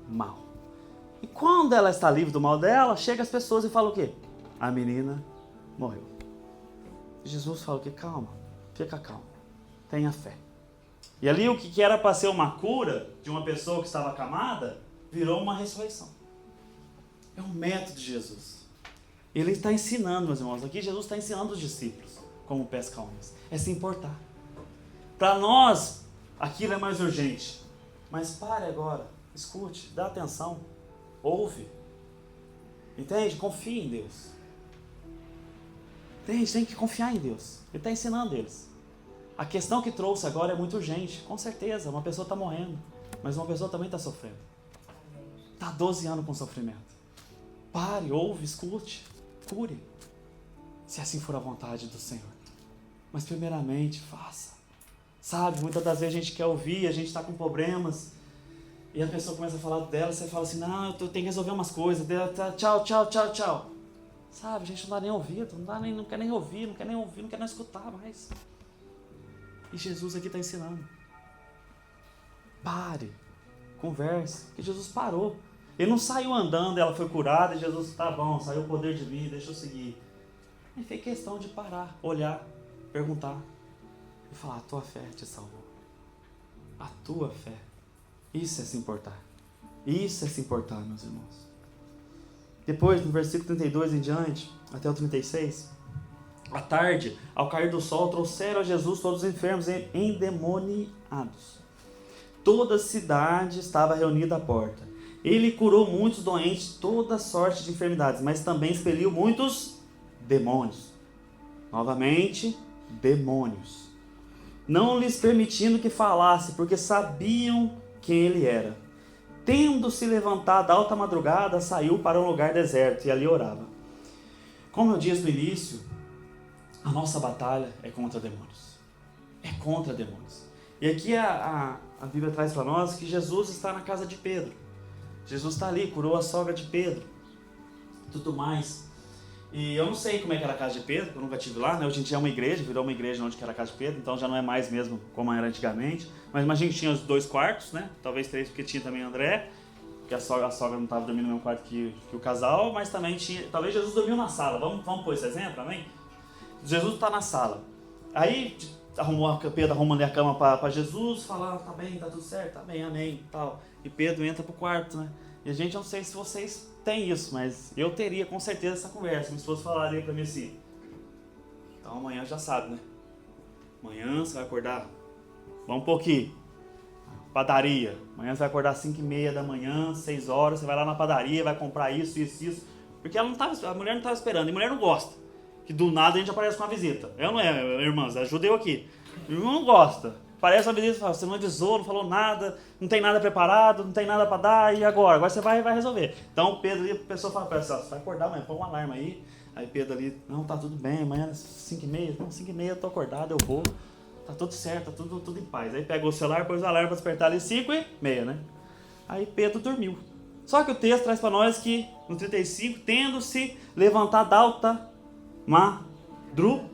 mal. E quando ela está livre do mal dela, chega as pessoas e fala o quê? A menina morreu. Jesus fala o quê? Calma, fica calmo, tenha fé. E ali o que era para ser uma cura de uma pessoa que estava acamada, virou uma ressurreição. É um método de Jesus. Ele está ensinando, meus irmãos, aqui Jesus está ensinando os discípulos como pescar homens. É se importar. Para nós, aquilo é mais urgente. Mas pare agora, escute, dá atenção, ouve. Entende? Confie em Deus. Entende? Tem que confiar em Deus. Ele está ensinando eles. A questão que trouxe agora é muito urgente. Com certeza, uma pessoa está morrendo, mas uma pessoa também está sofrendo. Está 12 anos com sofrimento. Pare, ouve, escute, cure. Se assim for a vontade do Senhor. Mas primeiramente, faça. Sabe, muitas das vezes a gente quer ouvir, a gente está com problemas, e a pessoa começa a falar dela, você fala assim, não, eu tenho que resolver umas coisas, tchau, tchau, tchau, tchau. Sabe, a gente não dá nem ouvido, não quer nem ouvir, não quer nem escutar mais. E Jesus aqui está ensinando. Pare, converse, porque Jesus parou. Ele não saiu andando, ela foi curada, e Jesus, tá bom, saiu o poder de mim, deixa eu seguir. Ele fez questão de parar, olhar, perguntar, e falar, a tua fé te salvou. A tua fé. Isso é se importar. Isso é se importar, meus irmãos. Depois, no versículo 32 em diante, até o 36, à tarde, ao cair do sol, trouxeram a Jesus todos os enfermos endemoniados. Toda a cidade estava reunida à porta. Ele curou muitos doentes, toda sorte de enfermidades, mas também expeliu muitos demônios. Novamente, demônios. Não lhes permitindo que falasse, porque sabiam quem ele era. Tendo se levantado à alta madrugada, saiu para um lugar deserto e ali orava. Como eu disse no início, a nossa batalha é contra demônios. É contra demônios. E aqui a Bíblia traz para nós que Jesus está na casa de Pedro. Jesus está ali, curou a sogra de Pedro. Tudo mais. E eu não sei como é que era a casa de Pedro, eu nunca estive lá, né? Hoje em dia é uma igreja, virou uma igreja onde era a casa de Pedro, então já não é mais mesmo como era antigamente. Mas imagina que tinha os 2 quartos, né? Talvez 3, porque tinha também André, que a sogra não estava dormindo no mesmo quarto que o casal, mas também tinha, talvez Jesus dormiu na sala. Vamos pôr esse exemplo, amém? Jesus está na sala. Aí Pedro arruma ali a cama para Jesus, fala, tá bem, tá tudo certo, tá bem, amém, tal. E Pedro entra pro quarto, né? E a gente, não sei se vocês têm isso, mas eu teria com certeza essa conversa. Minha esposa falaria para mim assim, então amanhã já sabe, né? Amanhã você vai acordar, vamos um pouquinho, padaria. Amanhã você vai acordar às 5h30 da manhã, 6 horas, você vai lá na padaria, vai comprar isso. Porque a mulher não estava esperando, e mulher não gosta. Que do nada a gente aparece com uma visita. Eu não é, irmãs, ajuda eu aqui. Irmão não gosta. Aparece uma visita e fala, você não avisou, não falou nada, não tem nada preparado, não tem nada para dar, e agora? Agora você vai resolver. Então Pedro ali, a pessoa fala para ele, você vai acordar amanhã, põe um alarme aí. Aí Pedro ali, não, tá tudo bem, amanhã é 5h30, não, 5h30 eu tô acordado, eu vou. Tá tudo certo, tá tudo em paz. Aí pegou o celular, pôs o alarme para despertar ali 5h30, né? Aí Pedro dormiu. Só que o texto traz para nós que, no 35, tendo-se levantado alta madrugada.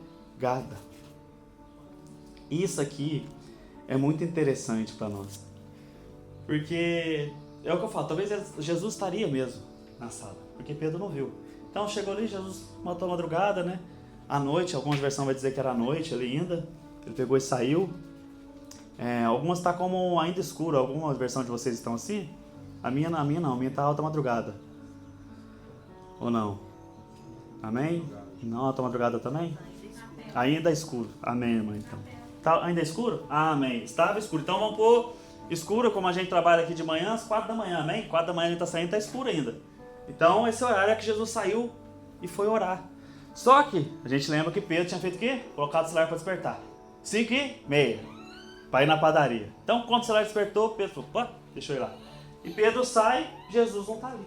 Isso aqui é muito interessante para nós. Porque, é o que eu falo, talvez Jesus estaria mesmo na sala, porque Pedro não viu. Então chegou ali, Jesus matou a madrugada, né? À noite, algumas versões vai dizer que era à noite ali ainda. Ele pegou e saiu. Algumas está como ainda escuro. Alguma versão de vocês estão assim? A minha não, a minha está alta madrugada. Ou não? Amém? Não, alta madrugada também? Ainda é escuro. Amém, irmã, então. Tá ainda é escuro? Amém. Estava escuro. Então vamos pôr escuro, como a gente trabalha aqui de manhã, às 4 da manhã, amém? 4 da manhã a gente está saindo, está escuro ainda. Então esse horário é que Jesus saiu e foi orar. Só que a gente lembra que Pedro tinha feito o quê? Colocado o celular para despertar. 5h30, para ir na padaria. Então quando o celular despertou, Pedro falou, deixa eu ir lá. E Pedro sai, Jesus não está ali.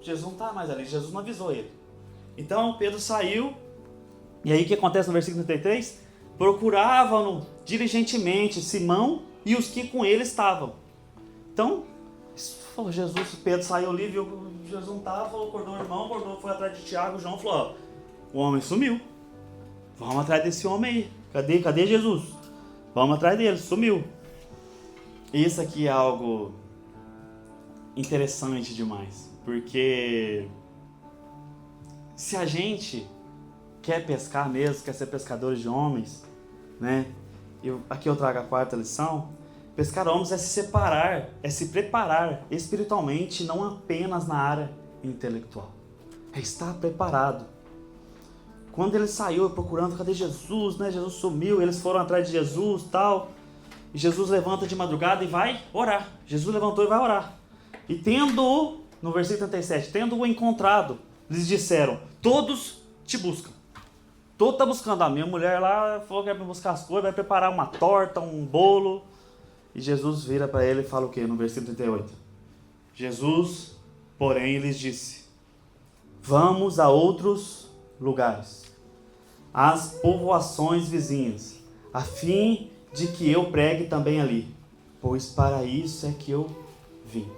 Jesus não está mais ali, Jesus não avisou ele. Então Pedro saiu, e aí o que acontece no versículo 33? Procuravam-no diligentemente Simão e os que com ele estavam. Então, falou, Jesus, Pedro saiu ali, viu, Jesus não estava, acordou o irmão, foi atrás de Tiago, João, falou, o homem sumiu. Vamos atrás desse homem aí. Cadê Jesus? Vamos atrás dele, sumiu. Isso aqui é algo interessante demais, porque se a gente quer pescar mesmo, quer ser pescadores de homens, né? Aqui eu trago a quarta lição. Pescar homens é se separar, é se preparar espiritualmente, não apenas na área intelectual. É estar preparado. Quando ele saiu procurando, cadê Jesus, né? Jesus sumiu, eles foram atrás de Jesus e tal. E Jesus levanta de madrugada e vai orar. Jesus levantou e vai orar. E tendo-o, no versículo 37, tendo-o encontrado, lhes disseram, todos te buscam. Todo está buscando. A minha mulher lá falou que vai buscar as coisas, vai preparar uma torta, um bolo. E Jesus vira para ele e fala o quê? No versículo 38. Jesus, porém, lhes disse, vamos a outros lugares, às povoações vizinhas, a fim de que eu pregue também ali, pois para isso é que eu vim.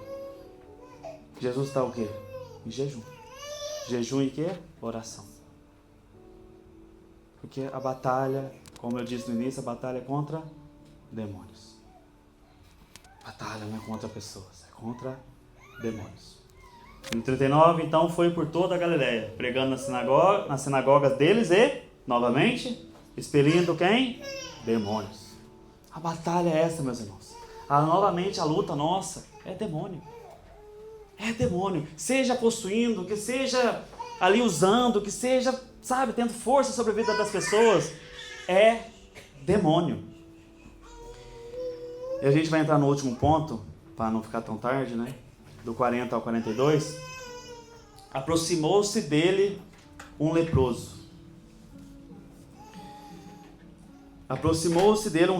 Jesus está o quê? Em jejum. Jejum e quê? Oração. Porque a batalha, como eu disse no início, a batalha é contra demônios. Batalha não é contra pessoas, é contra demônios. No 39, então, foi por toda a Galileia, pregando nas sinagogas deles e, novamente, expelindo quem? Demônios. A batalha é essa, meus irmãos. Novamente, a luta nossa é demônio. É demônio. Seja possuindo, que seja ali usando, que seja, sabe, tendo força sobre a vida das pessoas, é demônio. E a gente vai entrar no último ponto, para não ficar tão tarde, né? Do 40 ao 42. Aproximou-se dele um leproso. Aproximou-se dele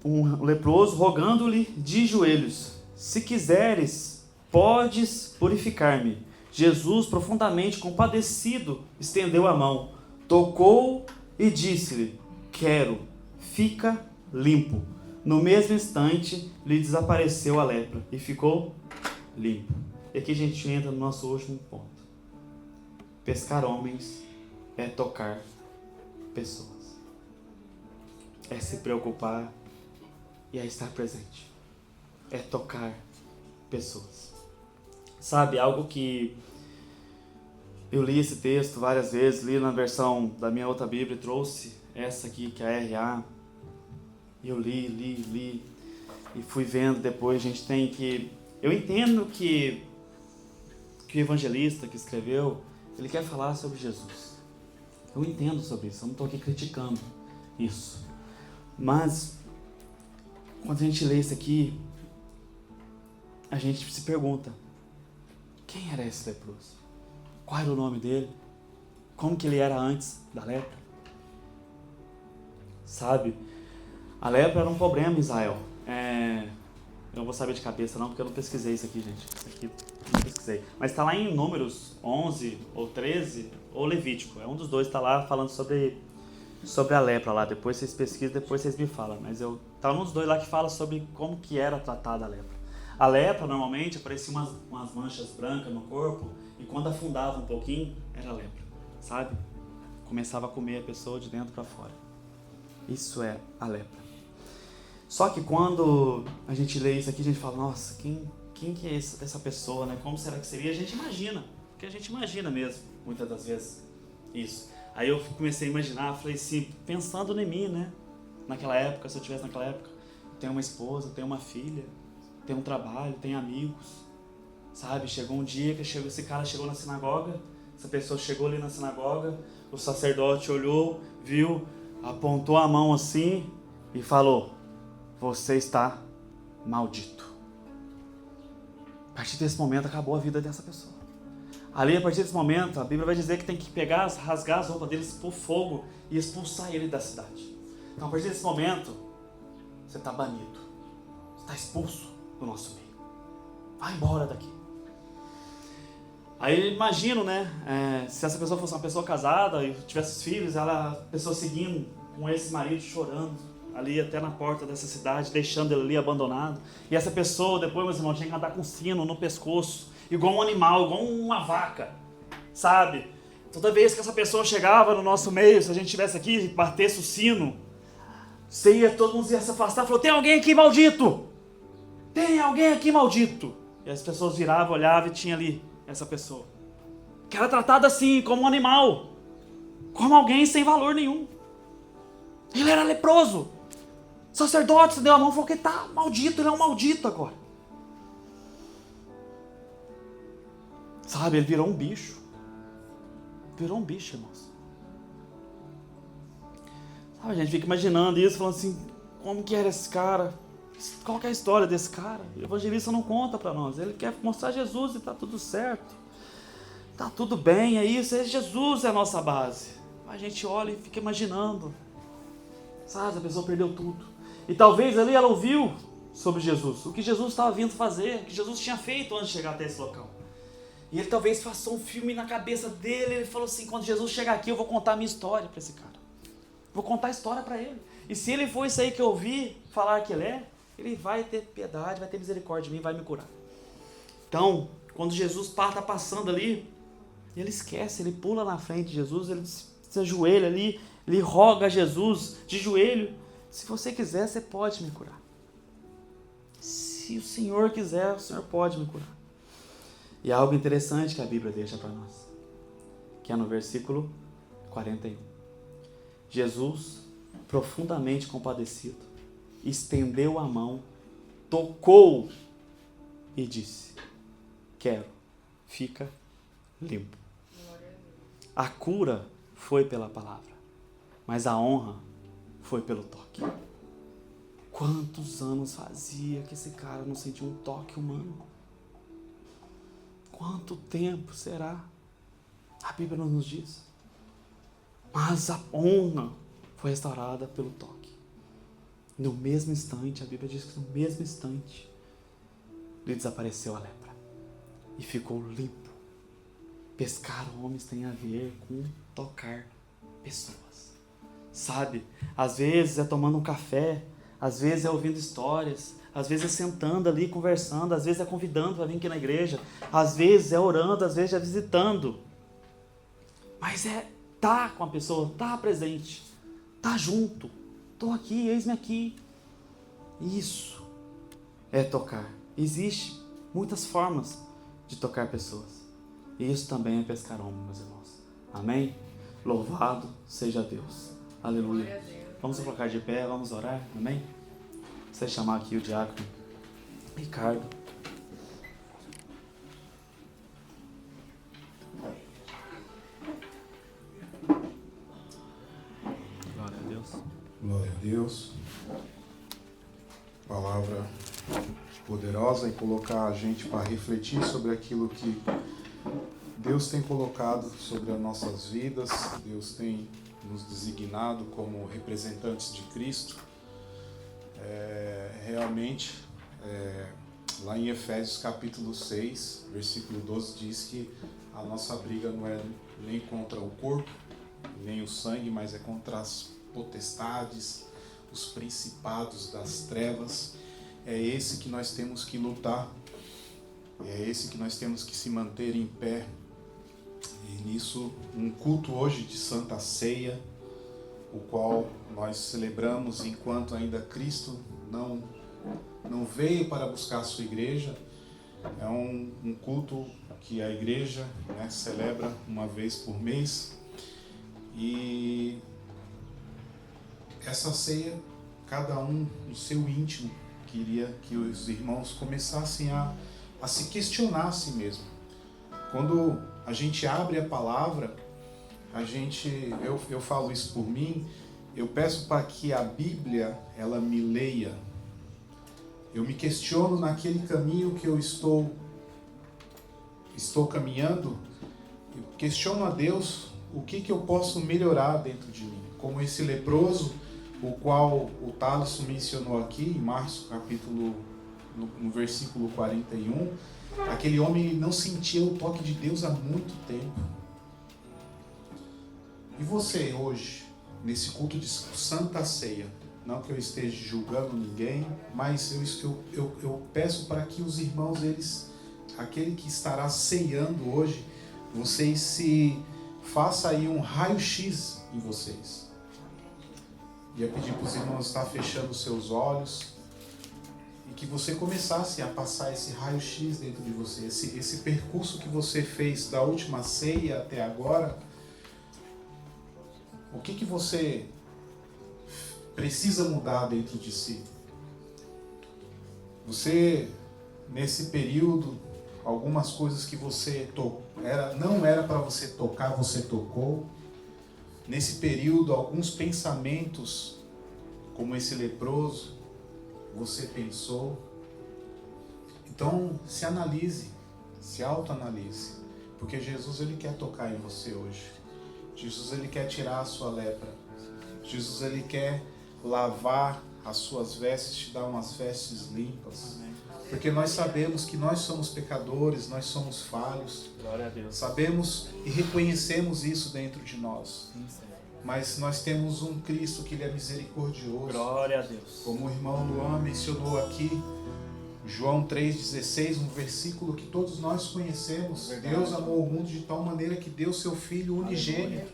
um leproso, rogando-lhe de joelhos, se quiseres, podes purificar-me. Jesus, profundamente compadecido, estendeu a mão, tocou e disse-lhe, quero, fica limpo. No mesmo instante, lhe desapareceu a lepra e ficou limpo. E aqui a gente entra no nosso último ponto. Pescar homens é tocar pessoas. É se preocupar e é estar presente. É tocar pessoas. Sabe, algo que eu li esse texto várias vezes, li na versão da minha outra Bíblia, trouxe essa aqui, que é a RA. Eu li, e fui vendo depois, a gente tem que... Eu entendo que o evangelista que escreveu, ele quer falar sobre Jesus. Eu entendo sobre isso, eu não estou aqui criticando isso. Mas, quando a gente lê isso aqui, a gente se pergunta, quem era esse leproso? Qual era o nome dele? Como que ele era antes da lepra? Sabe? A lepra era um problema em Israel. Eu não vou saber de cabeça não, porque eu não pesquisei isso aqui, gente. Isso aqui não pesquisei. Mas está lá em Números 11 ou 13, ou Levítico. É um dos dois, está lá falando sobre a lepra lá. Depois vocês pesquisam, depois vocês me falam. Mas tá um dos dois lá que fala sobre como que era tratada a lepra. A lepra, normalmente, aparecia umas manchas brancas no corpo, e quando afundava um pouquinho, era lepra, sabe? Começava a comer a pessoa de dentro para fora. Isso é a lepra. Só que quando a gente lê isso aqui, a gente fala, nossa, quem que é essa pessoa, né? Como será que seria? A gente imagina, porque a gente imagina mesmo, muitas das vezes, isso. Aí eu comecei a imaginar, falei assim, pensando em mim, né? Naquela época, se eu tivesse naquela época, eu tenho uma esposa, tenho uma filha, tenho um trabalho, tenho amigos, sabe? Chegou um dia que esse cara chegou na sinagoga, essa pessoa chegou ali na sinagoga, o sacerdote olhou, viu, apontou a mão assim e falou, você está maldito. A partir desse momento acabou a vida dessa pessoa. Ali, a partir desse momento, a Bíblia vai dizer que tem que pegar, rasgar as roupas dele, expor fogo e expulsar ele da cidade. Então, a partir desse momento, você está banido. Você está expulso do nosso meio. Vai embora daqui. Aí eu imagino, né, se essa pessoa fosse uma pessoa casada e tivesse filhos, a pessoa seguindo com esse marido chorando ali até na porta dessa cidade, deixando ele ali abandonado. E essa pessoa depois, meus irmãos, tinha que andar com um sino no pescoço, igual um animal, igual uma vaca, sabe? Toda vez que essa pessoa chegava no nosso meio, se a gente estivesse aqui e batesse o sino, todo mundo ia se afastar e falou: tem alguém aqui maldito! Tem alguém aqui maldito! E as pessoas viravam, olhavam e tinha ali essa pessoa, que era tratada assim, como um animal, como alguém sem valor nenhum. Ele era leproso. O sacerdote deu a mão e falou que está maldito, ele é um maldito agora. Sabe, ele virou um bicho. Virou um bicho, irmãos. Sabe, a gente fica imaginando isso, falando assim, como que era esse cara? Qual que é a história desse cara? O evangelista não conta para nós. Ele quer mostrar Jesus e está tudo certo. Está tudo bem, é isso. Jesus é a nossa base. A gente olha e fica imaginando. Sabe, a pessoa perdeu tudo. E talvez ali ela ouviu sobre Jesus. O que Jesus estava vindo fazer. O que Jesus tinha feito antes de chegar até esse local. E ele talvez faça um filme na cabeça dele. Ele falou assim, quando Jesus chegar aqui eu vou contar a minha história para esse cara. Vou contar a história para ele. E se ele for isso aí que eu ouvi falar que ele vai ter piedade, vai ter misericórdia de mim, vai me curar. Então, quando Jesus está passando ali, ele esquece, ele pula na frente de Jesus, ele se ajoelha ali, ele roga a Jesus de joelho: se você quiser, você pode me curar. Se o Senhor quiser, o Senhor pode me curar. E há algo interessante que a Bíblia deixa para nós, que é no versículo 41. Jesus, profundamente compadecido, estendeu a mão, tocou e disse: quero, fica limpo. A cura foi pela palavra, mas a honra foi pelo toque. Quantos anos fazia que esse cara não sentia um toque humano? Quanto tempo será? A Bíblia não nos diz. Mas a honra foi restaurada pelo toque. No mesmo instante, a Bíblia diz que no mesmo instante, lhe desapareceu a lepra e ficou limpo. Pescar homens tem a ver com tocar pessoas. Sabe, às vezes é tomando um café, às vezes é ouvindo histórias, às vezes é sentando ali, conversando, às vezes é convidando para vir aqui na igreja, às vezes é orando, às vezes é visitando. Mas é tá com a pessoa, tá presente, tá junto. Estou aqui, eis-me aqui. Isso é tocar. Existem muitas formas de tocar pessoas. E isso também é pescar homens, meus irmãos. Amém? Louvado seja Deus. Aleluia. Vamos colocar de pé, vamos orar. Amém? Você chamar aqui o diácono Ricardo. Glória a Deus. Glória a Deus. Palavra poderosa e colocar a gente para refletir sobre aquilo que Deus tem colocado sobre as nossas vidas. Deus tem nos designado como representantes de Cristo. Realmente, lá em Efésios capítulo 6, versículo 12, diz que a nossa briga não é nem contra o corpo, nem o sangue, mas é contra as potestades, os principados das trevas. É esse que nós temos que lutar, é esse que nós temos que se manter em pé. E nisso, um culto hoje de Santa Ceia, o qual nós celebramos enquanto ainda Cristo não veio para buscar a sua igreja. É um culto que a igreja, né, celebra uma vez por mês. E essa ceia, cada um no seu íntimo, queria que os irmãos começassem a se questionar a si mesmo. Quando a gente abre a palavra, eu falo isso por mim, eu peço para que a Bíblia, ela me leia. eu me questiono naquele caminho que eu estou caminhando, eu questiono a Deus o que eu posso melhorar dentro de mim. Como esse leproso, o qual o Thales mencionou aqui em Marcos capítulo, no versículo 41, aquele homem não sentia o toque de Deus há muito tempo. E você hoje, nesse culto de Santa Ceia, não que eu esteja julgando ninguém, mas eu peço para que os irmãos, aquele que estará ceiando hoje, vocês se façam aí um raio-x em vocês. Ia pedir para os irmãos estar fechando os seus olhos e que você começasse a passar esse raio-x dentro de você, esse percurso que você fez da última ceia até agora. O que você precisa mudar dentro de si? Você, nesse período, algumas coisas que você não era para você tocar, você tocou. Nesse período, alguns pensamentos, como esse leproso, você pensou. Então, se analise, se autoanalise, porque Jesus, ele quer tocar em você hoje. Jesus, ele quer tirar a sua lepra. Jesus, ele quer lavar as suas vestes, te dar umas vestes limpas. Porque nós sabemos que nós somos pecadores, nós somos falhos. Glória a Deus. Sabemos e reconhecemos isso dentro de nós. Mas nós temos um Cristo que ele é misericordioso. Glória a Deus. Como o irmão Luan mencionou aqui, João 3,16, um versículo que todos nós conhecemos. Verdade. Deus amou o mundo de tal maneira que deu seu Filho unigênito,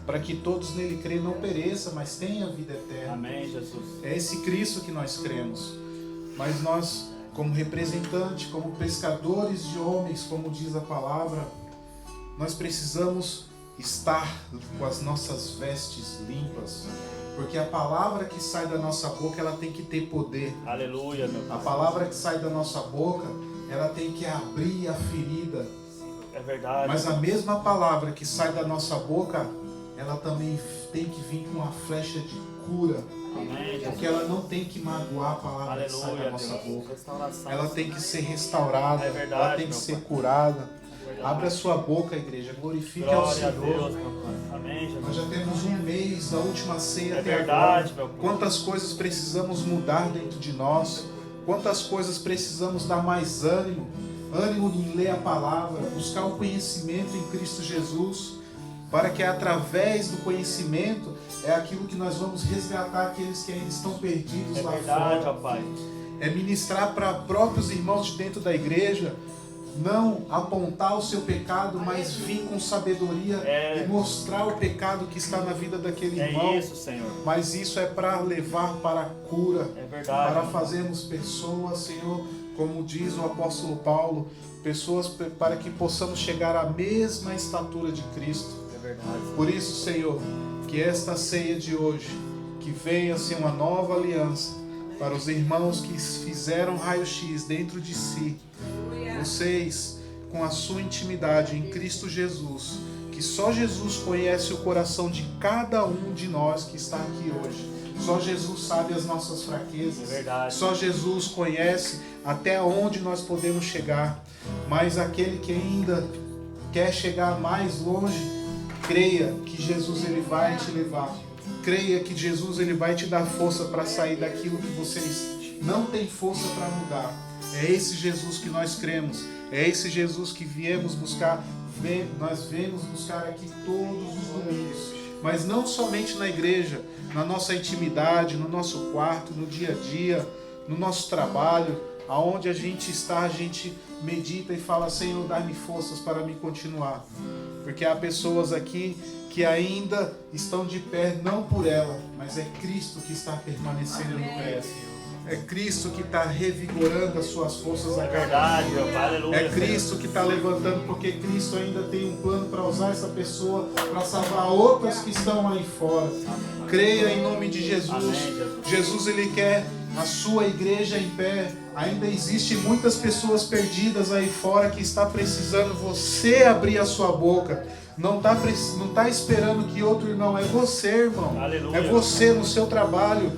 para que todos nele crêem não pereça, mas tenham a vida eterna. Amém, Jesus. É esse Cristo que nós cremos. Mas nós, como representantes, como pescadores de homens, como diz a palavra, nós precisamos estar com as nossas vestes limpas, porque a palavra que sai da nossa boca, ela tem que ter poder. Aleluia, meu Pai. A palavra que sai da nossa boca, ela tem que abrir a ferida. É verdade. Mas a mesma palavra que sai da nossa boca, ela também tem que vir com uma flecha de cura. Amém, Porque ela não tem que magoar a palavra que sai da nossa boca. Restauração. Ela tem que ser restaurada, É verdade, ela tem que meu ser Pai. curada. É verdade. Abra a sua boca, igreja, glorifique ao Glória a Senhor. Deus, meu Pai. Amém, Jesus. Nós já temos um mês da última ceia É até verdade, agora. meu Pai. Quantas coisas precisamos mudar dentro de nós? Quantas coisas precisamos dar mais ânimo? Ânimo em ler a palavra, buscar o conhecimento em Cristo Jesus, para que através do conhecimento é aquilo que nós vamos resgatar aqueles que ainda estão perdidos É lá verdade, fora. ó Pai. É ministrar para próprios irmãos de dentro da igreja, não apontar o seu pecado, mas vir com sabedoria e mostrar o pecado que está na vida daquele irmão. É isso, Senhor. Mas isso é para levar para a cura, É verdade. para fazermos pessoas, Senhor, como diz o apóstolo Paulo, pessoas para que possamos chegar à mesma estatura de Cristo. É verdade. Por isso, Senhor, que esta ceia de hoje, que venha ser uma nova aliança para os irmãos que fizeram raio-x dentro de si, vocês, com a sua intimidade em Cristo Jesus, que só Jesus conhece o coração de cada um de nós que está aqui hoje. Só Jesus sabe as nossas fraquezas. É verdade. Só Jesus conhece até onde nós podemos chegar. Mas aquele que ainda quer chegar mais longe, creia que Jesus ele vai te levar. Creia que Jesus ele vai te dar força para sair daquilo que vocês não têm força para mudar. É esse Jesus que nós cremos. É esse Jesus que viemos buscar. Nós viemos buscar aqui todos os domingos. Mas não somente na igreja, na nossa intimidade, no nosso quarto, no dia a dia, no nosso trabalho, aonde a gente está, a gente medita e fala: Senhor, dá-me forças para me continuar. Porque há pessoas aqui que ainda estão de pé, não por ela, mas é Cristo que está permanecendo no pé. É Cristo que está revigorando as suas forças. É verdade, meu Pai. Aleluia. É Cristo que está levantando, porque Cristo ainda tem um plano para usar essa pessoa para salvar outras que estão aí fora. Creia em nome de Jesus. Amém, Jesus ele quer a sua igreja em pé. Ainda existem muitas pessoas perdidas aí fora que está precisando você abrir a sua boca. Não tá esperando que outro irmão. É você, irmão. Aleluia. É você no seu trabalho.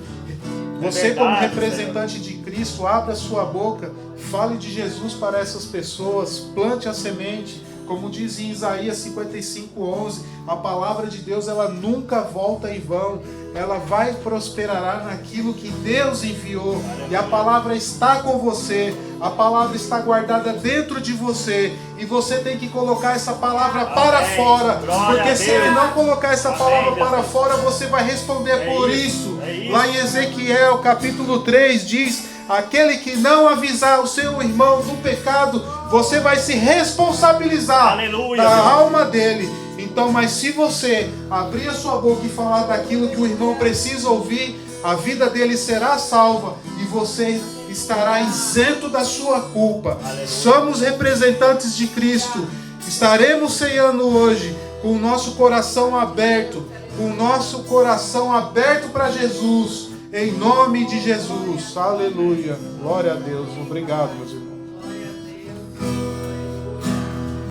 Você, verdade, como representante de Cristo, abra a sua boca, fale de Jesus para essas pessoas, plante a semente. Como diz em Isaías 55:11, a palavra de Deus ela nunca volta em vão. Ela vai prosperar naquilo que Deus enviou. E a palavra está com você. A palavra está guardada dentro de você. E você tem que colocar essa palavra para fora. Porque se ele não colocar essa palavra para fora, você vai responder por isso. Lá em Ezequiel capítulo 3 diz: aquele que não avisar o seu irmão do pecado, você vai se responsabilizar da alma dele. Então, mas se você abrir a sua boca e falar daquilo que o irmão precisa ouvir, a vida dele será salva e você estará isento da sua culpa. Somos representantes de Cristo. Estaremos ceando hoje com o nosso coração aberto, para Jesus, em nome de Jesus. Aleluia. Glória a Deus. Obrigado, meus irmãos.